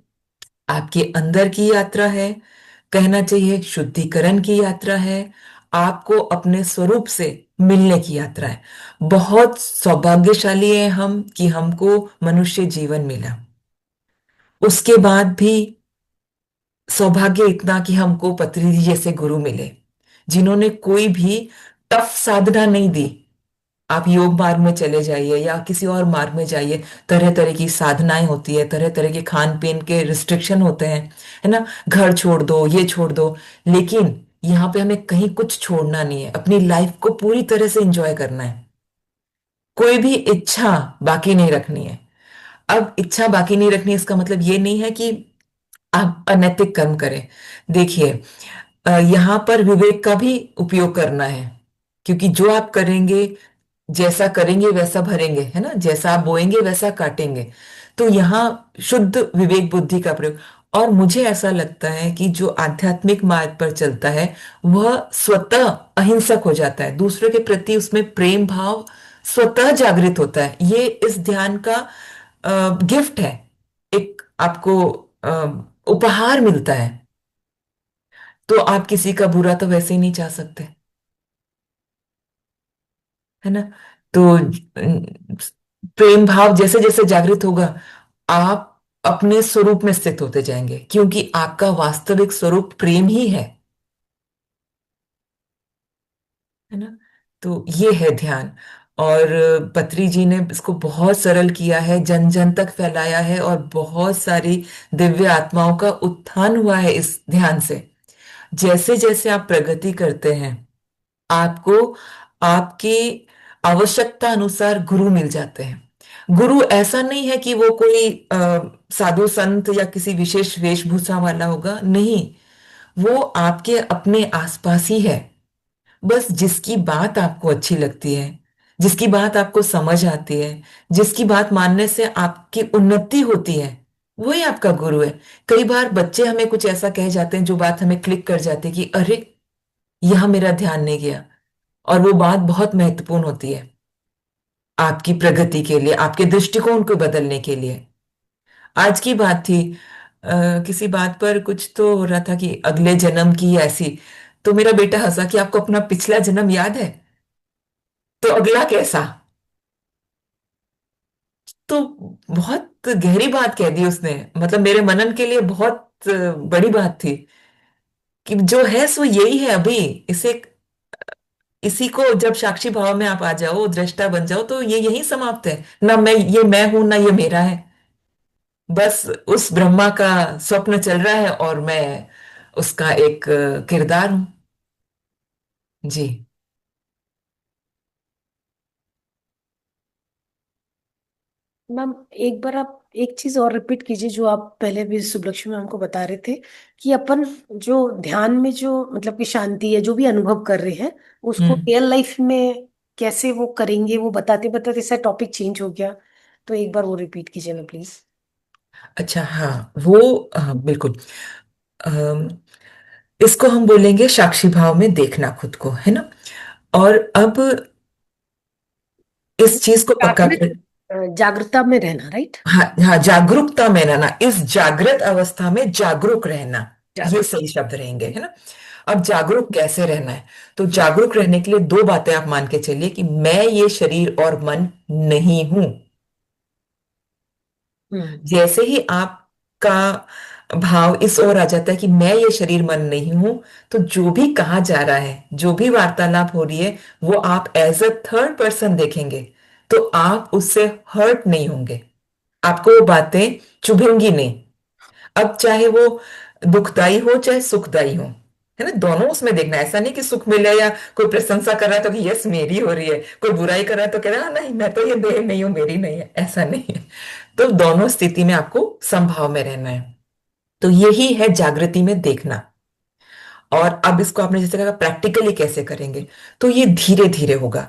Speaker 2: आपके अंदर की यात्रा है, कहना चाहिए शुद्धिकरण की यात्रा है, आपको अपने स्वरूप से मिलने की यात्रा है। बहुत सौभाग्यशाली है हम कि हमको मनुष्य जीवन मिला। उसके बाद भी सौभाग्य इतना कि हमको पत्री जी जैसे गुरु मिले, जिन्होंने कोई भी टफ साधना नहीं दी। आप योग मार्ग में चले जाइए या किसी और मार्ग में जाइए, तरह तरह की साधनाएं होती है, तरह तरह के खान पीन के रिस्ट्रिक्शन होते हैं, है ना, घर छोड़ दो, ये छोड़ दो। लेकिन यहाँ पे हमें कहीं कुछ छोड़ना नहीं है, अपनी लाइफ को पूरी तरह से एंजॉय करना है, कोई भी इच्छा बाकी नहीं रखनी है। अब इच्छा बाकी नहीं रखनी इसका मतलब ये नहीं है कि आप अनैतिक कर्म करें। देखिए, यहाँ पर विवेक का भी उपयोग करना है, क्योंकि जो आप करेंगे, जैसा करेंगे वैसा भरेंगे, है ना, जैसा आप बोएंगे वैसा काटेंगे। तो यहाँ शुद्ध विवेक बुद्धि का प्रयोग। और मुझे ऐसा लगता है कि जो आध्यात्मिक मार्ग पर चलता है वह स्वतः अहिंसक हो जाता है, दूसरे के प्रति उसमें प्रेम भाव स्वतः जागृत होता है। ये इस ध्यान का गिफ्ट है, एक आपको उपहार मिलता है। तो आप किसी का बुरा तो वैसे ही नहीं चाह सकते, है ना। तो प्रेम भाव जैसे जैसे जागृत होगा, आप अपने स्वरूप में स्थित होते जाएंगे, क्योंकि आपका वास्तविक स्वरूप प्रेम ही है ना। तो ये है ध्यान। और पत्री जी ने इसको बहुत सरल किया है, जन जन तक फैलाया है, और बहुत सारी दिव्य आत्माओं का उत्थान हुआ है इस ध्यान से। जैसे जैसे आप प्रगति करते हैं, आपको आपकी आवश्यकता अनुसार गुरु मिल जाते हैं। गुरु ऐसा नहीं है कि वो कोई साधु संत या किसी विशेष वेशभूषा वाला होगा, नहीं, वो आपके अपने आसपास ही है। बस जिसकी बात आपको अच्छी लगती है, जिसकी बात आपको समझ आती है, जिसकी बात मानने से आपकी उन्नति होती है, वही आपका गुरु है। कई बार बच्चे हमें कुछ ऐसा कह जाते हैं जो बात हमें क्लिक कर जाती है कि अरे, यहां मेरा ध्यान नहीं गया, और वो बात बहुत महत्वपूर्ण होती है आपकी प्रगति के लिए, आपके दृष्टिकोण को बदलने के लिए। आज की बात थी, किसी बात पर कुछ तो हो रहा था कि अगले जन्म की ऐसी, तो मेरा बेटा हंसा कि आपको अपना पिछला जन्म याद है, तो अगला कैसा। तो बहुत गहरी बात कह दी उसने, मतलब मेरे मनन के लिए बहुत बड़ी बात थी कि जो है सो यही है अभी। इसे, इसी को जब साक्षी भाव में आप आ जाओ, दृष्टा बन जाओ, तो ये यही समाप्त है ना। मैं, ये मैं हूं ना ये मेरा है। बस उस ब्रह्मा का स्वप्न चल रहा है और मैं उसका एक किरदार हूं। जी।
Speaker 1: मैम, एक बार आप एक चीज और रिपीट कीजिए जो आप पहले भी सुबलक्ष्मी मैम को बता रहे थे, कि अपन जो ध्यान में जो मतलब कि शांति है जो भी अनुभव कर रहे हैं, उसको
Speaker 2: हम्म।
Speaker 1: रियल लाइफ में कैसे वो करेंगे, वो बताते बताते ऐसा टॉपिक चेंज हो गया। तो एक बार वो रिपीट कीजिए ना प्लीज।
Speaker 2: अच्छा, हाँ वो, हाँ बिल्कुल। अम, इसको हम बोलेंगे साक्षी भाव में देखना खुद को, है ना। और अब इस चीज को पक्का
Speaker 1: जागृत,
Speaker 2: कर,
Speaker 1: जागृतता में रहना, राइट।
Speaker 2: हाँ हाँ, जागरूकता में रहना, इस जागृत अवस्था में जागरूक रहना, ये
Speaker 1: जागरूक।
Speaker 2: सही शब्द रहेंगे, है ना। अब जागरूक कैसे रहना है? तो जागरूक रहने के लिए दो बातें आप मान के चलिए कि मैं ये शरीर और मन नहीं हूं।
Speaker 1: हम्म।
Speaker 2: जैसे ही आपका भाव इस ओर आ जाता है कि मैं ये शरीर मन नहीं हूं, तो जो भी कहा जा रहा है, जो भी वार्तालाप हो रही है, वो आप एज अ थर्ड पर्सन देखेंगे, तो आप उससे हर्ट नहीं होंगे, आपको वो बातें चुभेंगी नहीं। अब चाहे वो दुखदाई हो चाहे सुखदाई हो, है ना, दोनों उसमें देखना। ऐसा नहीं कि सुख मिले या कोई प्रशंसा कर रहा है तो कि यस मेरी हो रही है, कोई बुराई कर रहा है तो कह रहा है "हाँ, नहीं मैं तो ये देह नहीं हूं, मेरी नहीं है", ऐसा नहीं है। तो दोनों स्थिति में आपको संभाव में रहना है। तो यही है जागृति में देखना। और अब इसको आपने जैसे कहा प्रैक्टिकली कैसे करेंगे, तो ये धीरे धीरे होगा।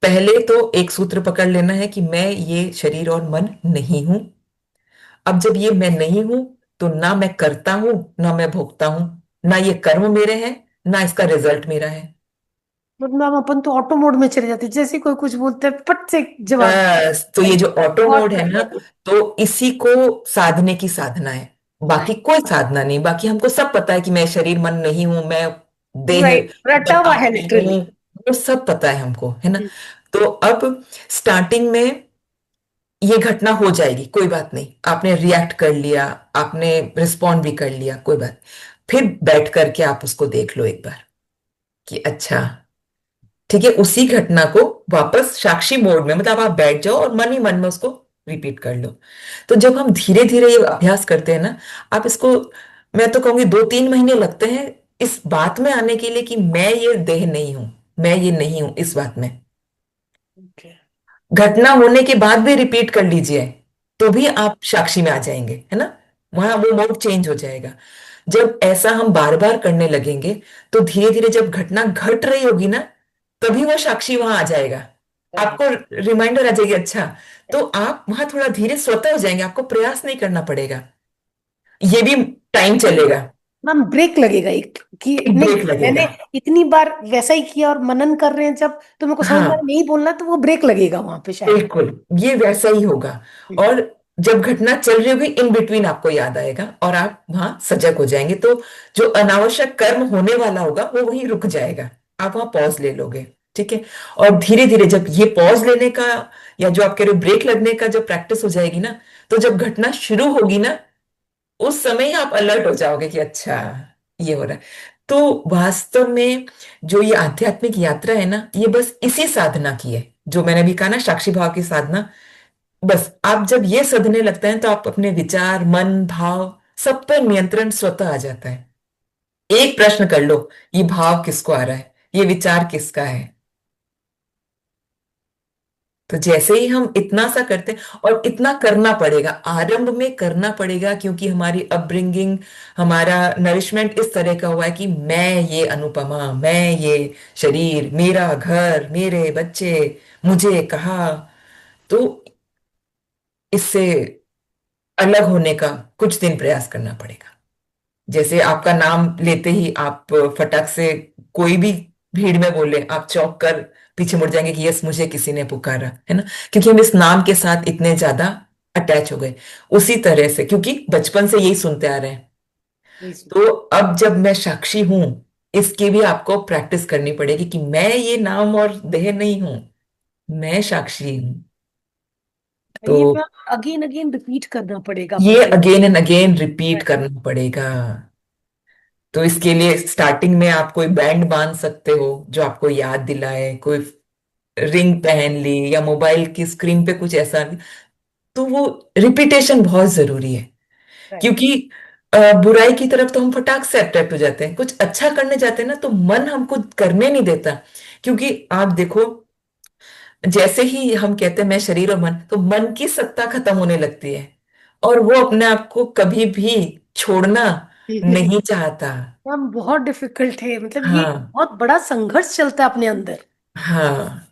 Speaker 2: पहले तो एक सूत्र पकड़ लेना है कि मैं ये शरीर और मन नहीं हूं। अब जब ये मैं नहीं हूं, तो ना मैं करता हूं ना मैं भोगता हूं, ना ये कर्म मेरे हैं ना इसका रिजल्ट मेरा है।
Speaker 1: मतलब अपन तो ऑटो मोड में चले जाते हैं, जैसे कोई कुछ बोलते हैं पट से जवाब।
Speaker 2: बस, तो ये जो ऑटो
Speaker 1: बहुत
Speaker 2: मोड है ना,
Speaker 1: बढ़िया।
Speaker 2: तो इसी को साधने की साधना है। बाकी
Speaker 1: राइट।
Speaker 2: कोई साधना नहीं। बाकी हमको सब पता है कि मैं शरीर मन नहीं हूं, मैं देह
Speaker 1: राइट, रटा
Speaker 2: मतलब
Speaker 1: हुआ है
Speaker 2: आत्मा हूं,
Speaker 1: लिटरली।
Speaker 2: वो सब पता है हमको, है ना। तो अब स्टार्टिंग में ये घटना हो जाएगी, कोई बात नहीं, आपने रिएक्ट कर लिया, आपने रिस्पॉन्ड भी कर लिया, कोई बात। फिर बैठ करके आप उसको देख लो एक बार कि अच्छा ठीक है, उसी घटना को वापस साक्षी मोड में, मतलब आप बैठ जाओ और मन ही मन में उसको रिपीट कर लो। तो जब हम धीरे धीरे ये अभ्यास करते हैं ना, आप इसको, मैं तो कहूंगी 2-3 महीने लगते हैं इस बात में आने के लिए कि मैं ये देह नहीं हूं, मैं ये नहीं हूं, इस बात में।
Speaker 1: ओके।
Speaker 2: घटना होने के बाद भी रिपीट कर लीजिए, तो भी आप साक्षी में आ जाएंगे, है ना। वहां वो मोड चेंज हो जाएगा। जब ऐसा हम बार बार करने लगेंगे, तो धीरे धीरे जब घटना घट रही होगी ना, तभी वो साक्षी वहां आ जाएगा।
Speaker 1: राइट।
Speaker 2: आपको रिमाइंडर आ जाएगी, अच्छा। तो आप वहां थोड़ा धीरे स्वतः हो जाएंगे, आपको प्रयास नहीं करना पड़ेगा। ये भी टाइम चलेगा,
Speaker 1: मैम ब्रेक लगेगा एक कि नहीं,
Speaker 2: ब्रेक लगेगा।
Speaker 1: मैंने इतनी बार वैसा ही किया और मनन कर रहे हैं जब, तो मेरे को समझ में
Speaker 2: हाँ,
Speaker 1: नहीं बोलना, तो वो ब्रेक लगेगा वहां पे शायद।
Speaker 2: बिल्कुल, ये वैसा ही होगा।
Speaker 1: हम्म।
Speaker 2: और जब घटना चल रही होगी, इन बिटवीन आपको याद आएगा और आप वहां सजग हो जाएंगे, तो जो अनावश्यक कर्म होने वाला होगा वो वहीं रुक जाएगा, आप वहां पॉज ले लोगे। ठीक है। और धीरे धीरे जब ये पॉज लेने का, या जो आप कह रहे हो ब्रेक लगने का, जब प्रैक्टिस हो जाएगी ना, तो जब घटना शुरू होगी ना, उस समय ही आप अलर्ट हो जाओगे कि अच्छा ये हो रहा है। तो वास्तव में जो ये आध्यात्मिक यात्रा है ना, ये बस इसी साधना की है, जो मैंने भी कहा ना, साक्षी भाव की साधना। बस आप जब ये सधने लगते हैं, तो आप अपने विचार, मन, भाव, सब पर नियंत्रण स्वतः आ जाता है। एक प्रश्न कर लो, ये भाव किसको आ रहा है, ये विचार किसका है। तो जैसे ही हम इतना सा करते हैं, और इतना करना पड़ेगा, आरंभ में करना पड़ेगा, क्योंकि हमारी अपब्रिंगिंग, हमारा नरिशमेंट इस तरह का हुआ है कि मैं ये अनुपमा, मैं ये शरीर, मेरा घर, मेरे बच्चे, मुझे कहा। तो इससे अलग होने का कुछ दिन प्रयास करना पड़ेगा। जैसे आपका नाम लेते ही आप फटक से कोई भी भीड़ में बोले, आप चौंक कर पीछे मुड़ जाएंगे कि यस मुझे किसी ने पुकारा, है ना। क्योंकि हम इस नाम के साथ इतने ज्यादा अटैच हो गए। उसी तरह से, क्योंकि बचपन से यही सुनते आ रहे हैं, तो अब जब मैं साक्षी हूं, इसकी भी आपको प्रैक्टिस करनी पड़ेगी कि मैं ये नाम और देह नहीं हूं, मैं साक्षी हूं। तो
Speaker 1: ये मैम अगेन अगेन रिपीट करना पड़ेगा
Speaker 2: ये
Speaker 1: अपने।
Speaker 2: अगेन एंड अगेन रिपीट करना पड़ेगा। तो इसके लिए स्टार्टिंग में आप कोई बैंड बांध सकते हो जो आपको याद दिलाए, कोई रिंग पहन ली, या मोबाइल की स्क्रीन पे कुछ ऐसा। तो वो रिपीटेशन बहुत जरूरी है,
Speaker 1: राइट।
Speaker 2: क्योंकि बुराई की तरफ तो हम फटाक से अट्रैक्ट हो जाते हैं, कुछ अच्छा करने जाते हैं ना, तो मन हमको करने नहीं देता। क्योंकि आप देखो, जैसे ही हम कहते हैं मैं शरीर और मन, तो मन की सत्ता खत्म होने लगती है, और वो अपने आप को कभी भी छोड़ना नहीं चाहता।
Speaker 1: मैम बहुत डिफिकल्ट है, मतलब ये
Speaker 2: हाँ,
Speaker 1: बहुत बड़ा संघर्ष चलता है अपने अंदर,
Speaker 2: हाँ,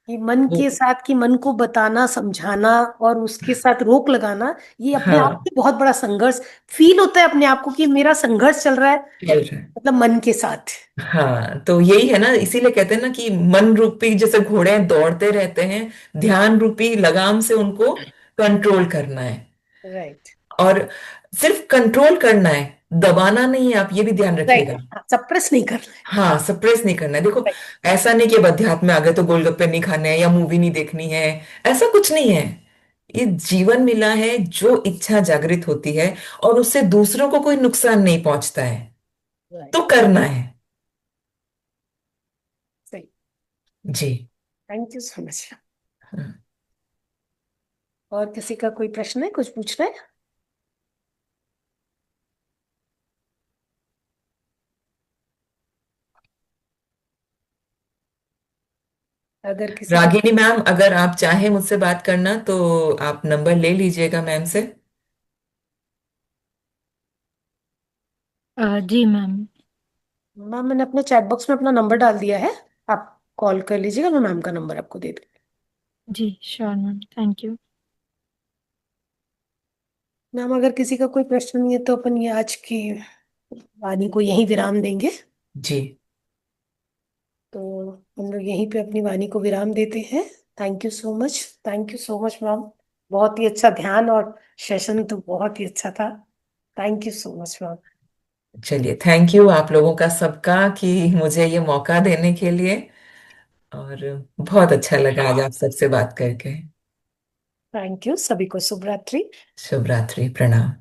Speaker 1: कि मन
Speaker 2: वो,
Speaker 1: के साथ, कि मन को बताना, समझाना और उसके साथ रोक लगाना, ये अपने आप
Speaker 2: हाँ,
Speaker 1: में बहुत बड़ा संघर्ष फील होता है अपने आप को, कि मेरा संघर्ष चल रहा है,
Speaker 2: चल रहा है।
Speaker 1: मतलब मन के साथ।
Speaker 2: हाँ, तो यही है ना, इसीलिए कहते हैं ना कि मन रूपी जैसे घोड़े दौड़ते रहते हैं, ध्यान रूपी लगाम से उनको कंट्रोल करना है।
Speaker 1: राइट।
Speaker 2: और सिर्फ कंट्रोल करना है, दबाना नहीं है, आप ये भी ध्यान
Speaker 1: राइट,
Speaker 2: रखिएगा।
Speaker 1: सप्रेस नहीं करना है।
Speaker 2: हाँ, सप्रेस नहीं करना है। देखो,
Speaker 1: Right.
Speaker 2: ऐसा नहीं कि अब अध्यात्म में आ गए तो गोलगप्पे नहीं खाने हैं या मूवी नहीं देखनी है, ऐसा कुछ नहीं है। ये जीवन मिला है, जो इच्छा जागृत होती है और उससे दूसरों को कोई नुकसान नहीं पहुंचता है,
Speaker 1: Right.
Speaker 2: तो करना है।
Speaker 1: सही।
Speaker 2: जी।
Speaker 1: Thank you so much.
Speaker 2: हाँ।
Speaker 1: और किसी का कोई प्रश्न है, कुछ पूछना है? अगर किसी का,
Speaker 2: रागिनी मैम, अगर आप चाहें मुझसे बात करना तो आप नंबर ले लीजिएगा मैम से।
Speaker 5: जी मैम।
Speaker 1: मैम मैंने अपने चैट बॉक्स में अपना नंबर डाल दिया है, आप कॉल कर लीजिएगा, मैं मैम का नंबर आपको दे दूँ।
Speaker 5: जी sure ma'am, thank you.
Speaker 1: Ma'am अगर किसी का कोई प्रश्न नहीं है तो अपन ये आज की वाणी को यहीं विराम देंगे।
Speaker 2: जी।
Speaker 1: तो हम लोग यहीं पे अपनी वाणी को विराम देते हैं। Thank you so much, thank you so much ma'am. बहुत ही अच्छा ध्यान और सेशन तो बहुत ही अच्छा था। Thank you so much ma'am.
Speaker 2: चलिए, थैंक यू आप लोगों का सबका कि मुझे ये मौका देने के लिए, और बहुत अच्छा लगा आज आप सबसे बात करके।
Speaker 1: थैंक यू, सभी को शुभ रात्रि।
Speaker 2: शुभ रात्रि, प्रणाम।